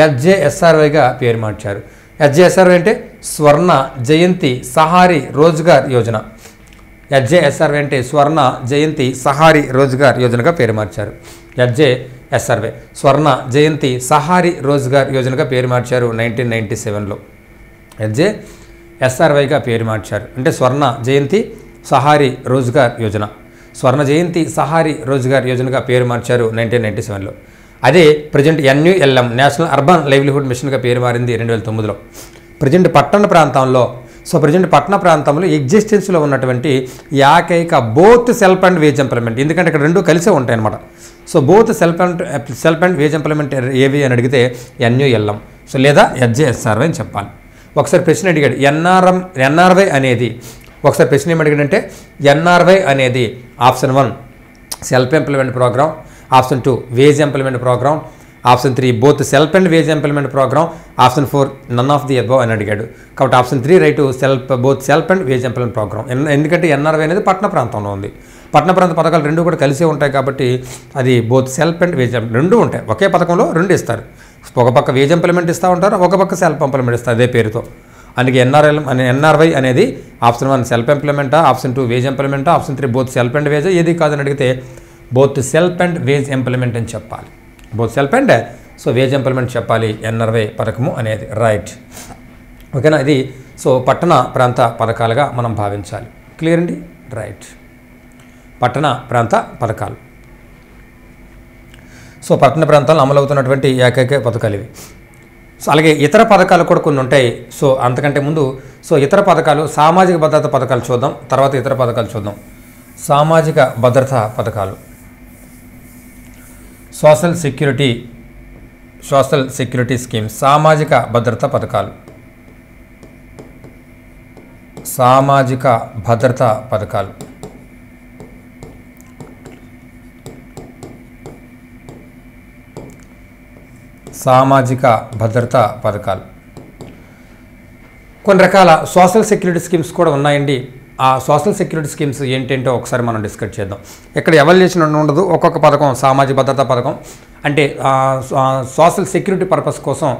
SJSRYగా పేరు మార్చారు. SJSRY అంటే స్వర్ణ జయంతి సహారీ రోజ్గార్ యోజన. SJSRY అంటే స్వర్ణ జయంతి సహారీ రోజ్గార్ యోజనగా పేరు మార్చారు. SJSRY స్వర్ణ జయంతి సహారీ రోజ్గార్ యోజనగా పేరు మార్చారు 1997లో. SJSRYగా పేరు మార్చారు అంటే స్వర్ణ జయంతి సహారీ రోజ్గార్ యోజన. స్వర్ణ జయంతి సహారీ రోజ్గార్ యోజనగా పేరు మార్చారు 1997లో. అదే present NULM national urban livelihood మిషన్గా పేరు మారింది 2009లో. ప్రజెంట్ పట్టణ ప్రాంతంలో ప్రజెంట్ పట్టణ ప్రాంతంలో ఎగ్జిస్టెన్స్లో ఉన్నటువంటి ఏకైక both self and wage employment, ఎందుకంటే ఇక్కడ రెండు కలిసే ఉంటాయి అన్నమాట. Both self and wage employment ఏవి అని అడిగితే NULM లేదా SJSRY అని చెప్పాలి. ఒకసారి ప్రశ్న అడిగాడు NRY అనేది, ఒకసారి ప్రశ్న ఏమడిగాడంటే NRY అనేది option 1 self employment programme, option 2 wage employment programme, option 3 both self and wage employment programme, option 4 none of the above అని అడిగాడు. కాబట్టి option 3 right both self and wage employment programme. ఎందుకంటే NRY అనేది పట్టణ ప్రాంతంలో ఉంది. పట్టణ ప్రాంత పథకాలు రెండు కూడా కలిసే ఉంటాయి కాబట్టి అది బోత్ సెల్ఫ్ అండ్ వేజ్ రెండు ఉంటాయి. ఒకే పథకంలో రెండు ఇస్తారు. ఒక పక్క వేజ్ ఎంప్లాయ్మెంట్ ఇస్తూ ఉంటారు, ఒక పక్క సెల్ఫ్ ఎంప్లాయ్మెంట్ ఇస్తారు అదే పేరుతో. అందుకే NRY అనేది ఆప్షన్ 1 సెల్ఫ్ ఎంప్లాయ్మెంటా, ఆప్షన్ 2 వేజ్ ఎంప్లాయ్మెంటా, option 3 both self and wage, ఏది కాదని అడిగితే both self and wage employment అని చెప్పాలి. Both self and wage employment చెప్పాలి NRY పథకము అనేది. రైట్, ఓకేనా. ఇది పట్టణ ప్రాంత పథకాలుగా మనం భావించాలి. క్లియర్ అండి. రైట్, పట్టణ ప్రాంత పథకాలు. పట్టణ ప్రాంతాల్లో అమలవుతున్నటువంటి ఏకైక పథకాలు ఇవి. అలాగే ఇతర పథకాలు కూడా కొన్ని ఉంటాయి. అంతకంటే ముందు ఇతర పథకాలు, సామాజిక భద్రత పథకాలు చూద్దాం, తర్వాత ఇతర పథకాలు చూద్దాం. సామాజిక భద్రతా పథకాలు, సోషల్ సెక్యూరిటీ స్కీమ్, సామాజిక భద్రతా పథకాలు, సామాజిక భద్రతా పథకాలు. సామాజిక భద్రతా పథకాలు కొన్ని రకాల సోషల్ సెక్యూరిటీ స్కీమ్స్ కూడా ఉన్నాయండి. ఆ సోషల్ సెక్యూరిటీ స్కీమ్స్ ఏంటంటో ఒకసారి మనం డిస్కస్ చేద్దాం. ఇక్కడ ఎవాల్యుయేషన్ ఉండదు. ఒక్కొక్క పథకం సామాజిక భద్రతా పథకం అంటే సోషల్ సెక్యూరిటీ పర్పస్ కోసం,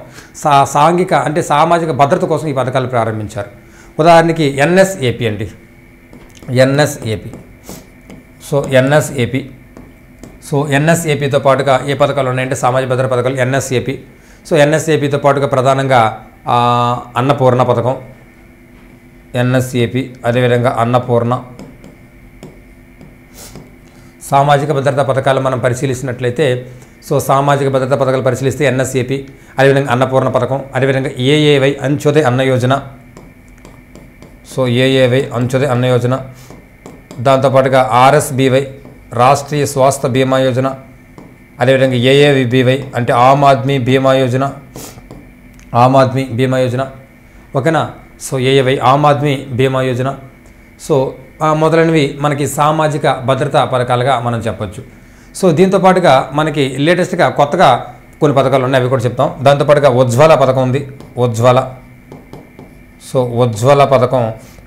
సామాజిక భద్రత కోసం ఈ పథకాలు ప్రారంభించారు. ఉదాహరణకి NSAP అండి, NSAP. NSAPతో పాటుగా ఏ పథకాలు ఉన్నాయంటే సామాజిక భద్రతా పథకాలు NSAP. NSAPతో పాటుగా ప్రధానంగా అన్నపూర్ణ పథకం, NSAP, అదేవిధంగా అన్నపూర్ణ. సామాజిక భద్రతా పథకాలు మనం పరిశీలించినట్లయితే సామాజిక భద్రతా పథకాలు పరిశీలిస్తే NSAP, అదేవిధంగా అన్నపూర్ణ పథకం, అదేవిధంగా AAY అంత్యోదయ అన్న యోజన. AAY అంత్యోదయ అన్న యోజన, దాంతోపాటుగా RSBY రాష్ట్రీయ స్వాస్థ్య బీమా యోజన, అదేవిధంగా AAVBY అంటే ఆమ్ ఆద్మీ బీమా యోజన, ఓకేనా. AAY ఆమ్ ఆద్మీ బీమా యోజన. మొదలైనవి మనకి సామాజిక భద్రతా పథకాలుగా మనం చెప్పొచ్చు. దీంతో పాటుగా మనకి లేటెస్ట్గా కొత్తగా కొన్ని పథకాలు ఉన్నాయి, అవి కూడా చెప్తాం. దాంతోపాటుగా ఉజ్వల పథకం ఉంది, ఉజ్వల పథకం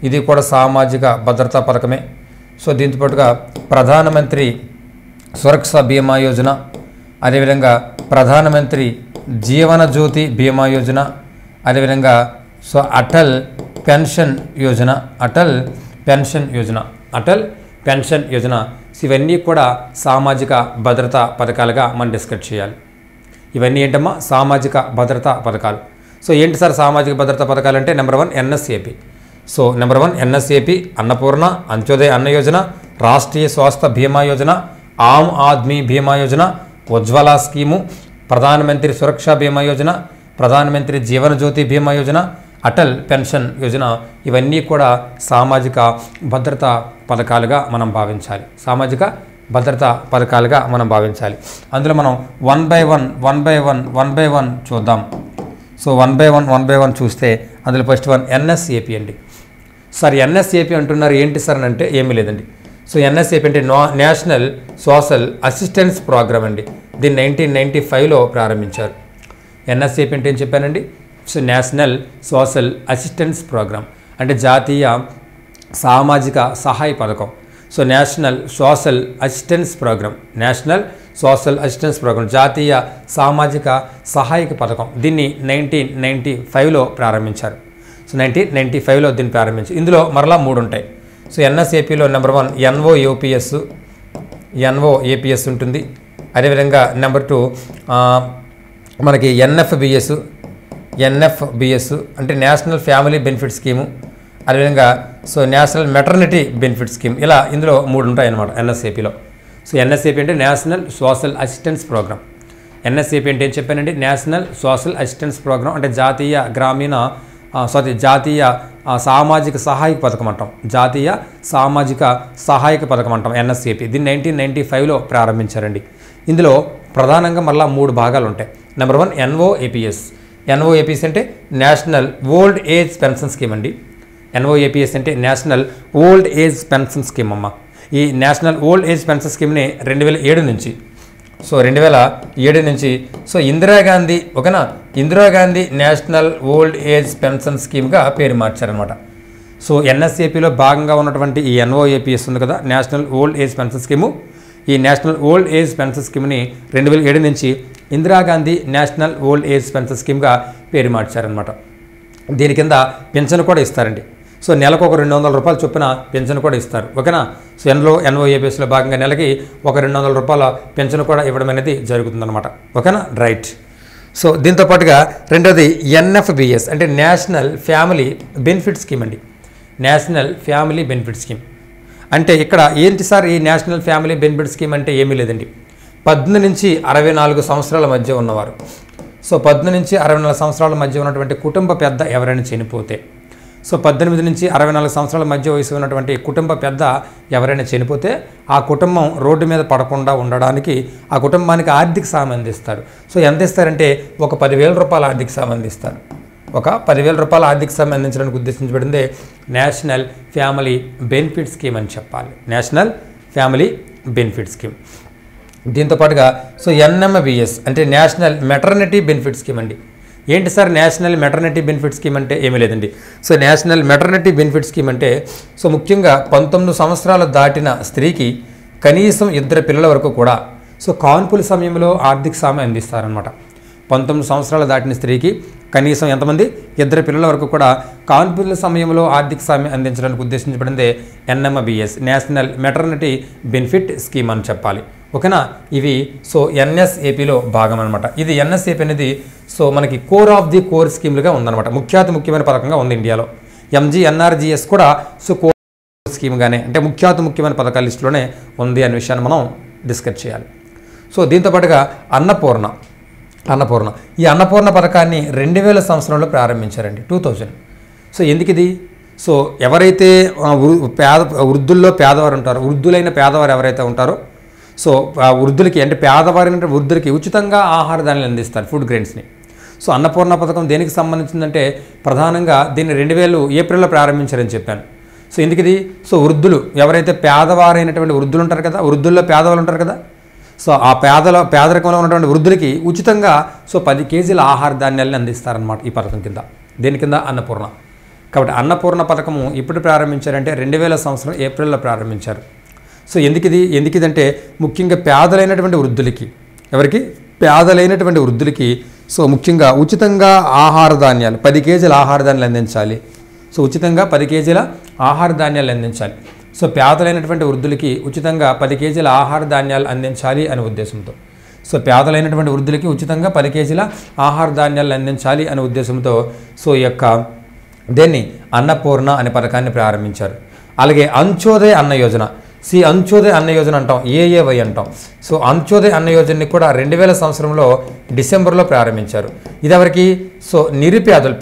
ఇది కూడా సామాజిక భద్రతా పథకమే. దీంతో పాటుగా ప్రధానమంత్రి సురక్ష బీమా యోజన, అదేవిధంగా ప్రధానమంత్రి జీవన జ్యోతి బీమా యోజన, అదేవిధంగా అటల్ పెన్షన్ యోజన. ఇవన్నీ కూడా సామాజిక భద్రతా పథకాలుగా మనం డిస్కస్ చేయాలి. ఇవన్నీ ఏంటమ్మా సామాజిక భద్రతా పథకాలు. ఏంటి సార్ సామాజిక భద్రతా పథకాలు అంటే number 1 NSAP. Number 1 NSAP, Annapurna, Antyodaya Anna Yojana, Rashtriya Swasthya బీమా యోజన, ఆమ్ ఆద్మీ బీమా యోజన, ఉజ్వల స్కీము, ప్రధానమంత్రి సురక్ష బీమా యోజన, ప్రధానమంత్రి జీవన జ్యోతి బీమా యోజన, అటల్ పెన్షన్ యోజన. ఇవన్నీ కూడా సామాజిక భద్రతా పథకాలుగా మనం భావించాలి. అందులో మనం వన్ బై వన్ చూద్దాం. వన్ బై వన్ చూస్తే అందులో ఫస్ట్ వన్ NSAP అండి. సార్ NSAP అంటున్నారు ఏంటి సార్ అని అంటే ఏమీ లేదండి. NSAP అంటే నేషనల్ సోషల్ అసిస్టెన్స్ ప్రోగ్రామ్ అండి. దీన్ని 1995లో ప్రారంభించారు. NSAP అంటే ఏం చెప్పానండి, నేషనల్ సోషల్ అసిస్టెన్స్ ప్రోగ్రామ్ అంటే జాతీయ సామాజిక సహాయ పథకం. నేషనల్ సోషల్ అసిస్టెన్స్ ప్రోగ్రామ్ జాతీయ సామాజిక సహాయక పథకం. దీన్ని 1995లో ప్రారంభించారు. 1995లో దీన్ని ప్రారంభించారు. ఇందులో మరలా 3 ఉంటాయి. NSAPలో నెంబర్ 1 NOAPS ఉంటుంది. అదేవిధంగా నెంబర్ 2 మనకి NFBS అంటే నేషనల్ ఫ్యామిలీ బెనిఫిట్ స్కీము. అదేవిధంగా నేషనల్ మెటర్నిటీ బెనిఫిట్ స్కీమ్. ఇలా ఇందులో 3 ఉంటాయి అన్నమాట NSAPలో. NSAP అంటే నేషనల్ సోషల్ అసిస్టెన్స్ ప్రోగ్రామ్. ఎన్ఎస్ఏపీ అంటే ఏం చెప్పానండి, నేషనల్ సోషల్ అసిస్టెన్స్ ప్రోగ్రామ్, అంటే జాతీయ సామాజిక సహాయక పథకం అంటాం. జాతీయ సామాజిక సహాయక పథకం అంటాం ఎన్ఎస్ఏపీ. దీన్ని 1995లో ప్రారంభించారండి. ఇందులో ప్రధానంగా మళ్ళీ 3 భాగాలు ఉంటాయి. నెంబర్ 1 ఎన్ఓఏపీఎస్. ఎన్ఓఏపీఎస్ అంటే national old age pension scheme అండి. ఎన్ఓఏపీఎస్ అంటే national old age pension scheme అమ్మ. ఈ నేషనల్ ఓల్డ్ ఏజ్ పెన్షన్ స్కీమ్ని 2007 నుంచి Indira Gandhi Indira Gandhi national old age pension స్కీమ్గా పేరు మార్చారనమాట. సో ఎన్ఎస్ఏపీలో భాగంగా ఉన్నటువంటి ఈ ఎన్ఓఏపీఎస్ ఉంది కదా, national old age pension scheme. ఈ నేషనల్ ఓల్డ్ ఏజ్ పెన్షన్ స్కీమ్ని 2007 నుంచి Indira Gandhi national old age pension స్కీమ్గా పేరు మార్చారనమాట. దీని కింద పెన్షన్ కూడా ఇస్తారండి. సో నెలకు ఒక 200 రూపాయల చొప్పున పెన్షన్ కూడా ఇస్తారు. ఓకేనా. సో ఎన్ఓఏపీఎస్లో భాగంగా నెలకి ఒక 200 రూపాయల పెన్షన్ కూడా ఇవ్వడం అనేది జరుగుతుందన్నమాట. ఓకేనా, రైట్. సో దీంతో పాటుగా రెండోది ఎన్ఎఫ్బిఎస్ అంటే నేషనల్ ఫ్యామిలీ బెనిఫిట్ స్కీమ్ అండి. నేషనల్ ఫ్యామిలీ బెనిఫిట్ స్కీమ్ అంటే ఇక్కడ ఏంటి సార్, ఈ నేషనల్ ఫ్యామిలీ బెనిఫిట్ స్కీమ్ అంటే ఏమీ లేదండి. 18 నుంచి 64 సంవత్సరాల మధ్య ఉన్నవారు, సో 18 నుంచి 64 సంవత్సరాల మధ్య ఉన్నటువంటి కుటుంబ పెద్ద ఎవరైనా చనిపోతే, సో 18 నుంచి 64 సంవత్సరాల మధ్య వయసు ఉన్నటువంటి కుటుంబ పెద్ద ఎవరైనా చనిపోతే ఆ కుటుంబం రోడ్డు మీద పడకుండా ఉండడానికి ఆ కుటుంబానికి ఆర్థిక సాయం అందిస్తారు. సో ఎంత ఇస్తారంటే ఒక 10,000 రూపాయల ఆర్థిక సాయం అందిస్తారు. ఒక 10,000 రూపాయల ఆర్థిక సాయం అందించడానికి ఉద్దేశించబడిందే నేషనల్ ఫ్యామిలీ బెనిఫిట్ స్కీమ్ అని చెప్పాలి. National family benefit scheme. దీంతో పాటుగా సో ఎన్ఎంబిఎస్ అంటే నేషనల్ మెటర్నిటీ బెనిఫిట్ స్కీమ్ అండి. ఏంటి sir national maternity benefit scheme అంటే ఏమీ లేదండి. So national maternity benefit scheme అంటే సో ముఖ్యంగా 19 సంవత్సరాలు దాటిన స్త్రీకి కనీసం 2 పిల్లల వరకు కూడా సో కాన్పుల సమయంలో ఆర్థిక సాయం అందిస్తారనమాట. 19 సంవత్సరాలు దాటిన స్త్రీకి కనీసం ఎంతమంది 2 పిల్లల వరకు కూడా కాన్పుల సమయంలో ఆర్థిక సాయం అందించడానికి ఉద్దేశించబడిందే ఎన్ఎంబిఎస్ నేషనల్ మెటర్నిటీ బెనిఫిట్ స్కీమ్ అని చెప్పాలి. ఓకేనా. ఇవి సో ఎన్ఎస్ఏపీలో భాగం అనమాట. ఇది ఎన్ఎస్ఏపీ అనేది సో మనకి కోర్ ఆఫ్ ది కోర్ స్కీమ్లుగా ఉందన్నమాట. ముఖ్యమైన పథకంగా ఉంది ఇండియాలో. ఎంజీఎన్ఆర్జీఎస్ కూడా సో కోర్ స్కీమ్గానే అంటే ముఖ్యమైన పథకాల లిస్టులోనే ఉంది అనే విషయాన్ని మనం డిస్కస్ చేయాలి. సో దీంతోపాటుగా అన్నపూర్ణ ఈ అన్నపూర్ణ పథకాన్ని 2000 సంవత్సరంలో ప్రారంభించారండి. 2000. సో ఎందుకు ఇది? సో ఎవరైతే వృద్ధుల్లో పేదవారు ఉంటారో, వృద్ధులైన పేదవారు ఎవరైతే ఉంటారో సో వృద్ధులకి అంటే పేదవారైన వృద్ధులకి ఉచితంగా ఆహార ధాన్యాలు అందిస్తారు, ఫుడ్ గ్రెయిన్స్ని. సో అన్నపూర్ణ పథకం దేనికి సంబంధించిందంటే ప్రధానంగా దీన్ని 2000 ఏప్రిల్లో ప్రారంభించారని చెప్పాను. సో ఎందుకు ఇది? సో వృద్ధులు ఎవరైతే పేదవారైనటువంటి వృద్ధులు ఉంటారు కదా, వృద్ధుల్లో పేదవాళ్ళు ఉంటారు కదా, సో ఆ పేదరికంలో ఉన్నటువంటి వృద్ధులకి ఉచితంగా సో 10 కేజీల ఆహార ధాన్యాలను అందిస్తారనమాట ఈ పథకం కింద. దేని కింద? అన్నపూర్ణ. కాబట్టి అన్నపూర్ణ పథకము ఇప్పుడు ప్రారంభించారంటే 2000 సంవత్సరం ఏప్రిల్లో ప్రారంభించారు. సో ఎందుకిదంటే ముఖ్యంగా పేదలైనటువంటి వృద్ధులకి, ఎవరికి? పేదలైనటువంటి వృద్ధులకి సో ముఖ్యంగా ఉచితంగా ఆహార ధాన్యాలు 10 కేజీల ఆహార ధాన్యాలు అందించాలి. సో ఉచితంగా 10 కేజీల ఆహార ధాన్యాలు అందించాలి. సో పేదలైనటువంటి వృద్ధులకి ఉచితంగా 10 కేజీల ఆహార ధాన్యాలు అందించాలి అనే ఉద్దేశంతో, సో పేదలైనటువంటి వృద్ధులకి ఉచితంగా 10 కేజీల ఆహార ధాన్యాలు అందించాలి అనే ఉద్దేశంతో సో ఈ యొక్క దీన్ని అన్నపూర్ణ అనే పథకాన్ని ప్రారంభించారు. అలాగే అంత్యోదయ అన్న యోజన, అంత్యోదయ అన్న యోజన అంటాం, ఏఏవై అంటాం. సో అంత్యోదయ అన్న యోజనని కూడా 2000 సంవత్సరంలో డిసెంబర్లో ప్రారంభించారు. ఇది ఎవరికి? సో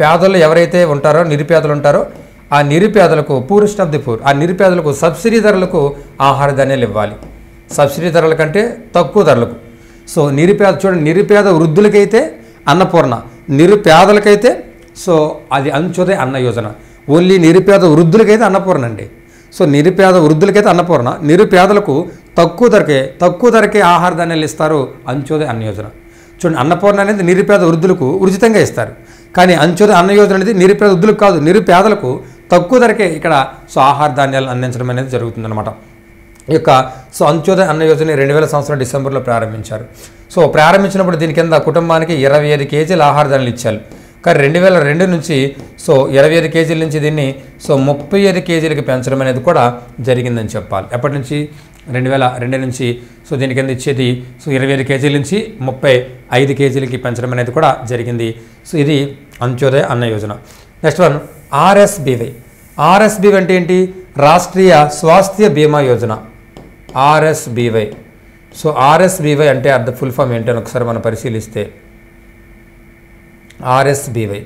పేదలు ఎవరైతే ఉంటారో నిరుపేదలు ఉంటారో ఆ నిరుపేదలకు, పూరెస్ట్ ఆఫ్ ది పూర్, ఆ నిరుపేదలకు సబ్సిడీ ధరలకు ఆహార ధాన్యాలు ఇవ్వాలి. సబ్సిడీ ధరల కంటే తక్కువ ధరలకు. సో నిరుపేద వృద్ధులకైతే అన్నపూర్ణ, నిరుపేదలకైతే సో అది అంత్యోదయ అన్న యోజన. ఓన్లీ నిరుపేద వృద్ధులకైతే అన్నపూర్ణ అండి. సో నిరుపేద వృద్ధులకైతే అన్నపూర్ణ, నిరుపేదలకు తక్కువ ధరకే ఆహార ధాన్యాలు ఇస్తారు అంత్యోదయ అన్న యోజన. చూడండి, అన్నపూర్ణ అనేది నిరుపేద వృద్ధులకు ఉచితంగా ఇస్తారు, కానీ అంత్యోదయ అన్న యోజన అనేది నిరుపేద వృద్ధులకు కాదు, నిరుపేదలకు తక్కువ ధరకే ఇక్కడ సో ఆహార ధాన్యాలు అందించడం అనేది జరుగుతుందన్నమాట. ఈ యొక్క సో అంత్యోదయ అన్న యోజన 2000 సంవత్సరం డిసెంబర్లో ప్రారంభించారు. సో ప్రారంభించినప్పుడు దీని కింద కుటుంబానికి 25 కేజీల ఆహార ధాన్యాలు ఇచ్చారు. కానీ 2002 నుంచి సో 25 కేజీల నుంచి దీన్ని సో 35 కేజీలకి పెంచడం అనేది కూడా జరిగిందని చెప్పాలి. ఎప్పటి నుంచి? 2002 నుంచి సో దీని కింద ఇచ్చేది సో 25 కేజీల నుంచి 35 కేజీలకి పెంచడం అనేది కూడా జరిగింది. సో ఇది Antyodaya Anna Yojana. Next one RSBY. RSBY అంటే ఏంటి? రాష్ట్రీయ స్వాస్థ్య బీమా యోజన. ఆర్ఎస్బీవై. సో ఆర్ఎస్బీవై అంటే అర్థ ఫుల్ ఫామ్ ఏంటని ఒకసారి మనం పరిశీలిస్తే ఆర్ఎస్బీవై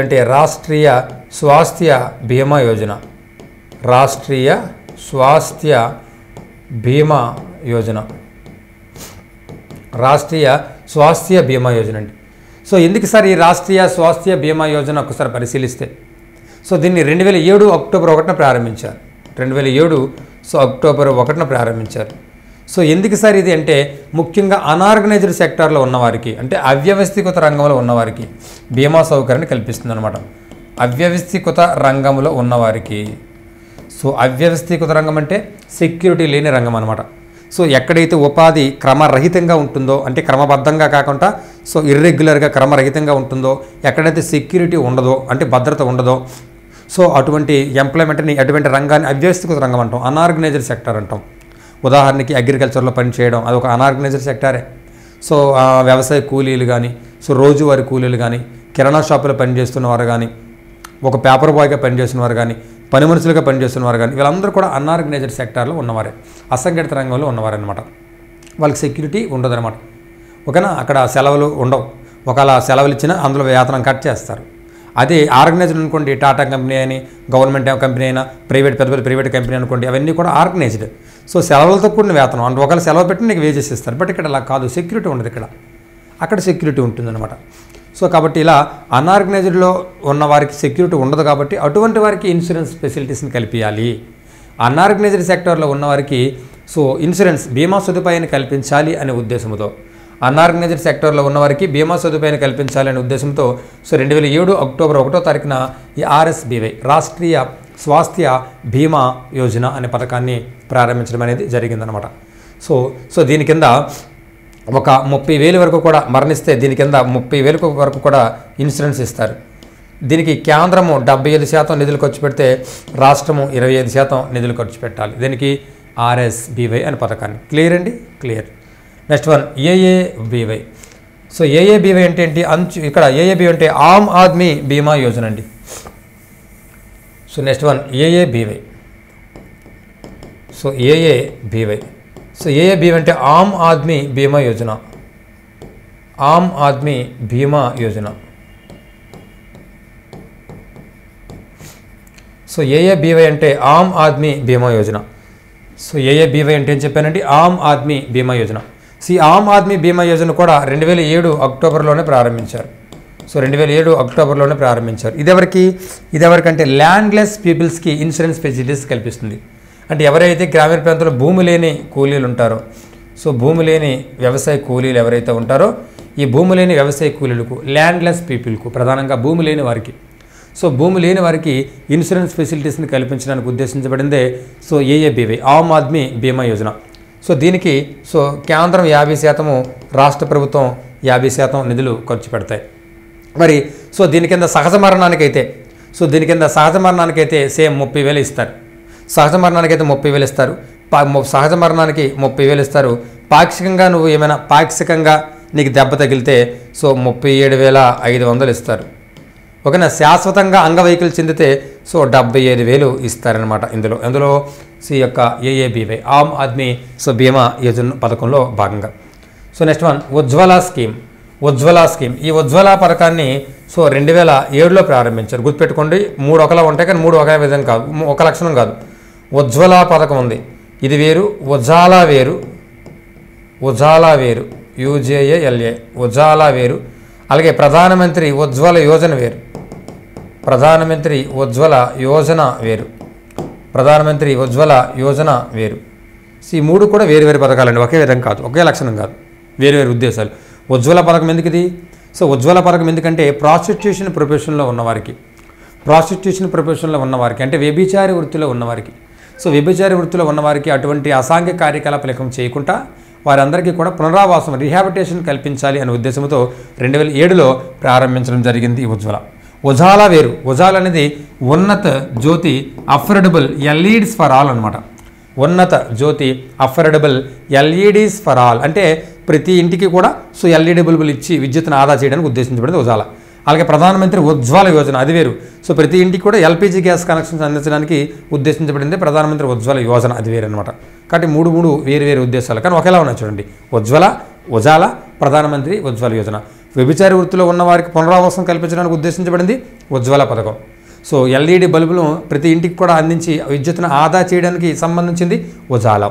అంటే రాష్ట్రీయ స్వాస్థ్య బీమా యోజన. రాష్ట్రీయ స్వాస్థ్య బీమా యోజన. రాష్ట్రీయ స్వాస్థ్య బీమా యోజన అండి. సో ఎందుకు సార్ ఈ రాష్ట్రీయ స్వాస్థ్య బీమా యోజన ఒకసారి పరిశీలిస్తే, సో దీన్ని 2007 అక్టోబర్ 1న ప్రారంభించారు. 2007 సో అక్టోబర్ 1న ప్రారంభించారు. సో ఎందుకు సార్ ఇది అంటే ముఖ్యంగా అనార్గనైజ్డ్ సెక్టార్లో ఉన్నవారికి, అంటే అవ్యవస్థీకృత రంగంలో ఉన్నవారికి బీమా సౌకర్యాన్ని కల్పిస్తుంది అనమాట. అవ్యవస్థీకృత రంగంలో ఉన్నవారికి. సో అవ్యవస్థీకృత రంగం అంటే సెక్యూరిటీ లేని రంగం అనమాట. సో ఎక్కడైతే ఉపాధి క్రమరహితంగా ఉంటుందో, అంటే క్రమబద్ధంగా కాకుండా సో ఇర్రెగ్యులర్గా క్రమరహితంగా ఉంటుందో, ఎక్కడైతే సెక్యూరిటీ ఉండదో, అంటే భద్రత ఉండదో, సో అటువంటి ఎంప్లాయ్మెంట్ని, అటువంటి రంగాన్ని అవ్యవస్థీకృత రంగం అంటాం, అనార్గనైజ్డ్ సెక్టార్ అంటాం. ఉదాహరణకి అగ్రికల్చర్లో పనిచేయడం అది ఒక అనార్గనైజ్డ్ సెక్టారే. సో వ్యవసాయ కూలీలు కానీ, సో రోజువారీ కూలీలు కానీ, కిరాణా షాపులో పనిచేస్తున్నవారు కానీ, ఒక పేపర్ బాయ్గా పనిచేస్తున్నవారు కానీ, పని మనుషులుగా పనిచేస్తున్నవారు కానీ, వీళ్ళందరూ కూడా అనార్గనైజ్డ్ సెక్టార్లో ఉన్నవారే, అసంఘటిత రంగంలో ఉన్నవారనమాట. వాళ్ళకి సెక్యూరిటీ ఉండదన్నమాట. ఓకేనా, అక్కడ సెలవులు ఉండవు. ఒకవేళ సెలవులు ఇచ్చినా అందులో వేతనం కట్ చేస్తారు. అదే ఆర్గనైజ్డ్ అనుకోండి, టాటా కంపెనీ అని, గవర్నమెంట్ కంపెనీ అయినా, పెద్ద పెద్ద ప్రైవేట్ కంపెనీ అనుకోండి, అవన్నీ కూడా ఆర్గనైజ్డ్. సో సెలవులతో కూడిన వేతనం, అంటే ఒకవేళ సెలవు పెట్టి నీకు వేజెస్ ఇస్తారు. బట్ ఇక్కడ అలా కాదు, సెక్యూరిటీ ఉండదు. అక్కడ సెక్యూరిటీ ఉంటుందన్నమాట. సో కాబట్టి ఇలా అనార్గనైజ్డ్లో ఉన్న వారికి సెక్యూరిటీ ఉండదు కాబట్టి అటువంటి వారికి ఇన్సూరెన్స్ ఫెసిలిటీస్ని కల్పించాలి. అనార్గనైజ్డ్ సెక్టార్లో ఉన్నవారికి సో ఇన్సూరెన్స్ బీమా సదుపాయాన్ని కల్పించాలి అనే ఉద్దేశంతో, అనార్గనైజ్డ్ సెక్టార్లో ఉన్నవారికి బీమా సదుపాయాన్ని కల్పించాలి అనే ఉద్దేశంతో సో 2007 అక్టోబర్ 1వ తారీఖున ఈ ఆర్ఎస్బీవై రాష్ట్రీయ స్వాస్థ్య బీమా యోజన అనే పథకాన్ని ప్రారంభించడం అనేది జరిగిందనమాట. సో దీని కింద ఒక 30,000 వరకు కూడా మరణిస్తే దీని కింద 30,000 వరకు కూడా ఇన్సూరెన్స్ ఇస్తారు. దీనికి కేంద్రము 75% నిధులు ఖర్చు పెడితే రాష్ట్రము 25% నిధులు ఖర్చు పెట్టాలి. దీనికి ఆర్ఎస్బీవై అనే పథకాన్ని. క్లియర్ అండి, clear. Next one AABY. So AABY అంటే ఏంటి? ఇక్కడ ఏఏబీవై అంటే ఆమ్ ఆద్మీ బీమా యోజన అండి. So next one AABY. So AABY అంటే ఆమ్ ఆద్మీ బీమా యోజన. ఆమ్ ఆద్మీ బీమా యోజన. సో ఏఏబీవై అంటే ఆమ్ ఆద్మీ బీమా యోజన. సో ఏఏబీవై అంటే ఏం చెప్పానండి? ఆమ్ ఆద్మీ బీమా యోజన. ఈ ఆమ్ ఆద్మీ బీమా యోజన కూడా 2007 అక్టోబర్లోనే ప్రారంభించారు. సో 2007 అక్టోబర్లోనే ప్రారంభించారు. ఇదెవరికంటే ల్యాండ్లెస్ పీపుల్స్కి ఇన్సూరెన్స్ ఫెసిలిటీస్ కల్పిస్తుంది. అంటే ఎవరైతే గ్రామీణ ప్రాంతంలో భూమి లేని కూలీలు ఉంటారో, సో భూమి లేని వ్యవసాయ కూలీలు ఎవరైతే ఉంటారో, ఈ భూమి లేని వ్యవసాయ కూలీలకు, ల్యాండ్లెస్ పీపుల్కు, ప్రధానంగా భూమి లేని వారికి, సో భూమి లేని వారికి ఇన్సూరెన్స్ ఫెసిలిటీస్ని కల్పించడానికి ఉద్దేశించబడిందే సో ఏఏబీవై ఆమ్ ఆద్మీ బీమా యోజన. సో దీనికి సో కేంద్రం 50%, రాష్ట్ర ప్రభుత్వం 50% నిధులు ఖర్చు పెడతాయి. మరి సో దీని కింద సహజ మరణానికైతే సేమ్ 30,000 ఇస్తారు. సహజ మరణానికి అయితే 30,000 ఇస్తారు. సహజ మరణానికి 30,000 ఇస్తారు. పాక్షికంగా నువ్వు ఏమైనా పాక్షికంగా నీకు దెబ్బ తగిలితే సో 37,500 ఇస్తారు. ఓకేనా. శాశ్వతంగా అంగవైకల్యం చెందితే సో 75,000 ఇస్తారనమాట. ఇందులో ఈ యొక్క ఏఏబీవై ఆమ్ ఆద్మీ సో బీమా యోజన పథకంలో భాగంగా. సో నెక్స్ట్ వన్ ఉజ్వల స్కీమ్. ఈ ఉజ్వల పథకాన్ని సో 2007లో ప్రారంభించారు. గుర్తుపెట్టుకోండి, 3 ఒకలా ఉంటాయి కానీ 3 ఒకే విధంగా కాదు, ఒక లక్షణం కాదు. ఉజ్వల పథకం ఉంది, ఇది వేరు. ఉజాలా వేరు, UJALA ఉజాలా వేరు. అలాగే ప్రధానమంత్రి ఉజ్వల యోజన వేరు. ఈ 3 కూడా వేరు పథకాలండి, ఒకే విధంగా కాదు, ఒకే లక్షణం కాదు, వేరు ఉద్దేశాలు. ఉజ్వల పథకం ఎందుకు ఇది? సో ఉజ్వల పథకం ఎందుకంటే ప్రాస్టిట్యూషన్ ప్రొఫెషన్లో ఉన్నవారికి, అంటే వ్యభిచారి వృత్తిలో ఉన్నవారికి, సో వ్యభిచారి వృత్తిలో ఉన్నవారికి అటువంటి అసాంఘిక కార్యకలాపాలు చేయకుండా వారందరికీ కూడా పునరావాసం, రీహాబిటేషన్ కల్పించాలి అనే ఉద్దేశంతో 2007లో ప్రారంభించడం జరిగింది ఈ ఉజాలా వేరు. ఉజాలా అనేది ఉన్నత జ్యోతి అఫోర్డబుల్ ఎల్ఈడీస్ ఫర్ ఆల్ అనమాట. ఉన్నత జ్యోతి అఫోర్డబుల్ ఎల్ఈడీస్ ఫర్ ఆల్ అంటే ప్రతి ఇంటికి కూడా సో ఎల్ఈడీ బల్బులు ఇచ్చి విద్యుత్తును ఆదా చేయడానికి ఉద్దేశించబడింది ఉజాలా. అలాగే ప్రధానమంత్రి ఉజ్వల యోజన అది వేరు. సో ప్రతి ఇంటికి కూడా ఎల్పిజి గ్యాస్ కనెక్షన్స్ అందించడానికి ఉద్దేశించబడింది ప్రధానమంత్రి ఉజ్వల యోజన, అది వేరు అనమాట. కాబట్టి మూడు వేరు ఉద్దేశాలు కానీ ఒకేలా ఉన్నాయి చూడండి. ఉజాల ప్రధానమంత్రి ఉజ్వల యోజన. వ్యభిచార వృత్తిలో ఉన్న వారికి పునరావాసం కల్పించడానికి ఉద్దేశించబడింది ఉజ్వల పథకం. సో ఎల్ఈడి బల్బులు ప్రతి ఇంటికి కూడా అందించి విద్యుత్తును ఆదా చేయడానికి సంబంధించింది ఉజాల.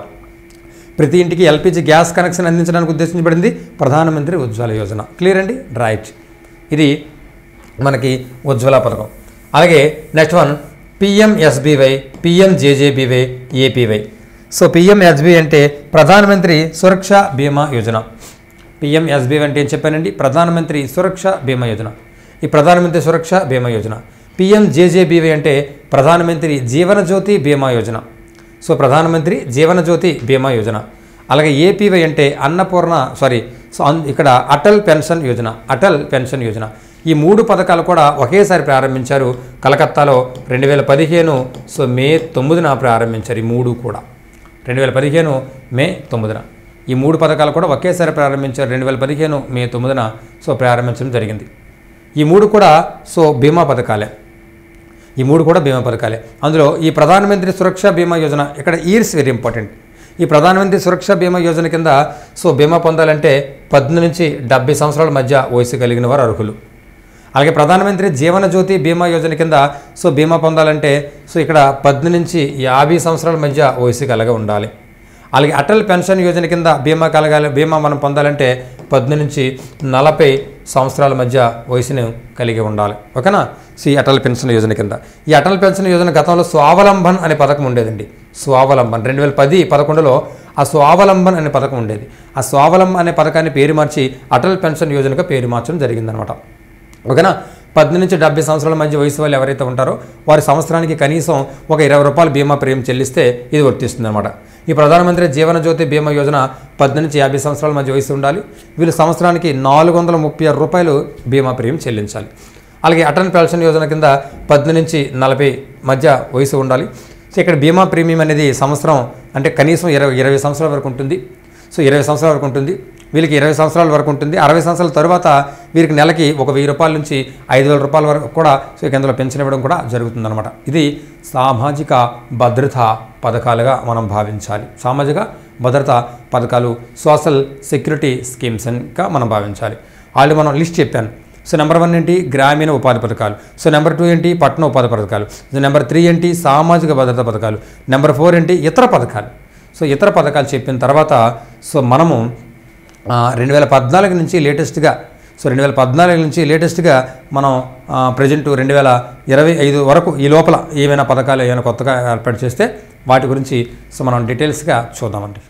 ప్రతి ఇంటికి ఎల్పిజి గ్యాస్ కనెక్షన్ అందించడానికి ఉద్దేశించబడింది ప్రధానమంత్రి ఉజ్వల యోజన. క్లియర్ అండి, రైట్. ఇది మనకి ఉజ్వల పథకం. అలాగే next one PMSBY, PMJJBY, APY. So పిఎంఎస్బీ అంటే ప్రధానమంత్రి సురక్ష బీమా యోజన. పిఎంఎస్బీవై అంటే ఏం చెప్పానండి, ప్రధానమంత్రి సురక్ష బీమా యోజన. ఈ ప్రధానమంత్రి సురక్ష బీమా యోజన. పిఎంజేజేబీవై అంటే ప్రధానమంత్రి జీవనజ్యోతి బీమా యోజన. సో ప్రధానమంత్రి జీవనజ్యోతి బీమా యోజన. అలాగే ఏపీవై అంటే ఇక్కడ అటల్ పెన్షన్ యోజన. అటల్ పెన్షన్ యోజన. ఈ మూడు పథకాలు కూడా ఒకేసారి ప్రారంభించారు కలకత్తాలో 2015 సో మే 9న ప్రారంభించారు. ఈ మూడు కూడా 2015 మే 9న ఈ మూడు పథకాలు కూడా ఒకేసారి ప్రారంభించారు 2015 మే 9న సో ప్రారంభించడం జరిగింది. ఈ మూడు కూడా సో బీమా పథకాలే. అందులో ఈ ప్రధానమంత్రి సురక్ష బీమా యోజన, ఇక్కడ ఇయర్స్ వెరీ ఇంపార్టెంట్. ఈ ప్రధానమంత్రి సురక్ష బీమా యోజన కింద సో బీమా పొందాలంటే 18 నుంచి 70 సంవత్సరాల మధ్య వయసు కలిగిన వారు అర్హులు. అలాగే ప్రధానమంత్రి జీవనజ్యోతి బీమా యోజన కింద సో బీమా పొందాలంటే సో ఇక్కడ 18 నుంచి 50 సంవత్సరాల మధ్య వయసు కలిగి ఉండాలి. అలాగే అటల్ పెన్షన్ యోజన కింద బీమా మనం పొందాలంటే 18 నుంచి 40 సంవత్సరాల మధ్య వయసును కలిగి ఉండాలి. ఓకేనా. సో ఈ అటల్ పెన్షన్ యోజన కింద ఈ అటల్ పెన్షన్ యోజన గతంలో స్వావలంబన్ అనే పథకం ఉండేదండి. స్వావలంబన్ 2010-11లో ఆ స్వావలంబన్ అనే పథకం ఉండేది. ఆ స్వావలంబన్ అనే పథకాన్ని పేరు మార్చి అటల్ పెన్షన్ యోజనగా పేరు మార్చడం జరిగిందనమాట. ఓకేనా. 18 నుంచి 70 సంవత్సరాల మధ్య వయసు వాళ్ళు ఎవరైతే ఉంటారో వారి సంవత్సరానికి కనీసం ఒక 20 రూపాయల బీమా ప్రీమియం చెల్లిస్తే ఇది వర్తిస్తుంది అనమాట. ఈ ప్రధానమంత్రి జీవనజ్యోతి బీమా యోజన 18 నుంచి 50 సంవత్సరాల మధ్య వయసు ఉండాలి. వీళ్ళు సంవత్సరానికి 436 రూపాయలు బీమా ప్రీమియం చెల్లించాలి. అలాగే అటల్ పెన్షన్ యోజన కింద 18 నుంచి 40 మధ్య వయసు ఉండాలి. సో ఇక్కడ బీమా ప్రీమియం అనేది సంవత్సరం అంటే కనీసం 20 సంవత్సరాల వరకు ఉంటుంది. సో 20 సంవత్సరాల వరకు ఉంటుంది. వీళ్ళకి 20 సంవత్సరాల వరకు ఉంటుంది. 60 సంవత్సరాల తర్వాత వీరికి నెలకి ఒక 1000 రూపాయల నుంచి 5000 రూపాయల వరకు కూడా సో ఇందులో పెన్షన్ ఇవ్వడం కూడా జరుగుతుందన్నమాట. ఇది సామాజిక భద్రతా పథకాలుగా మనం భావించాలి. సామాజిక భద్రతా పథకాలు సోషల్ సెక్యూరిటీ స్కీమ్స్ గా మనం భావించాలి. ఆల్రెడీ మనం లిస్ట్ చెప్పాను. సో నెంబర్ 1 ఏంటి, గ్రామీణ ఉపాధి పథకాలు. సో నెంబర్ 2 ఏంటి, పట్టణ ఉపాధి పథకాలు. సో నెంబర్ 3 ఏంటి, సామాజిక భద్రతా పథకాలు. నెంబర్ 4 ఏంటి, ఇతర పథకాలు. సో ఇతర పథకాలు చెప్పిన తర్వాత సో మనము 2014 నుంచి లేటెస్ట్గా మనం ప్రజెంట్ 2025 వరకు ఈ లోపల ఏమైనా పథకాలు ఏమైనా కొత్తగా ఏర్పాటు చేస్తే వాటి గురించి సో మనం డీటెయిల్స్గా చూద్దామండి.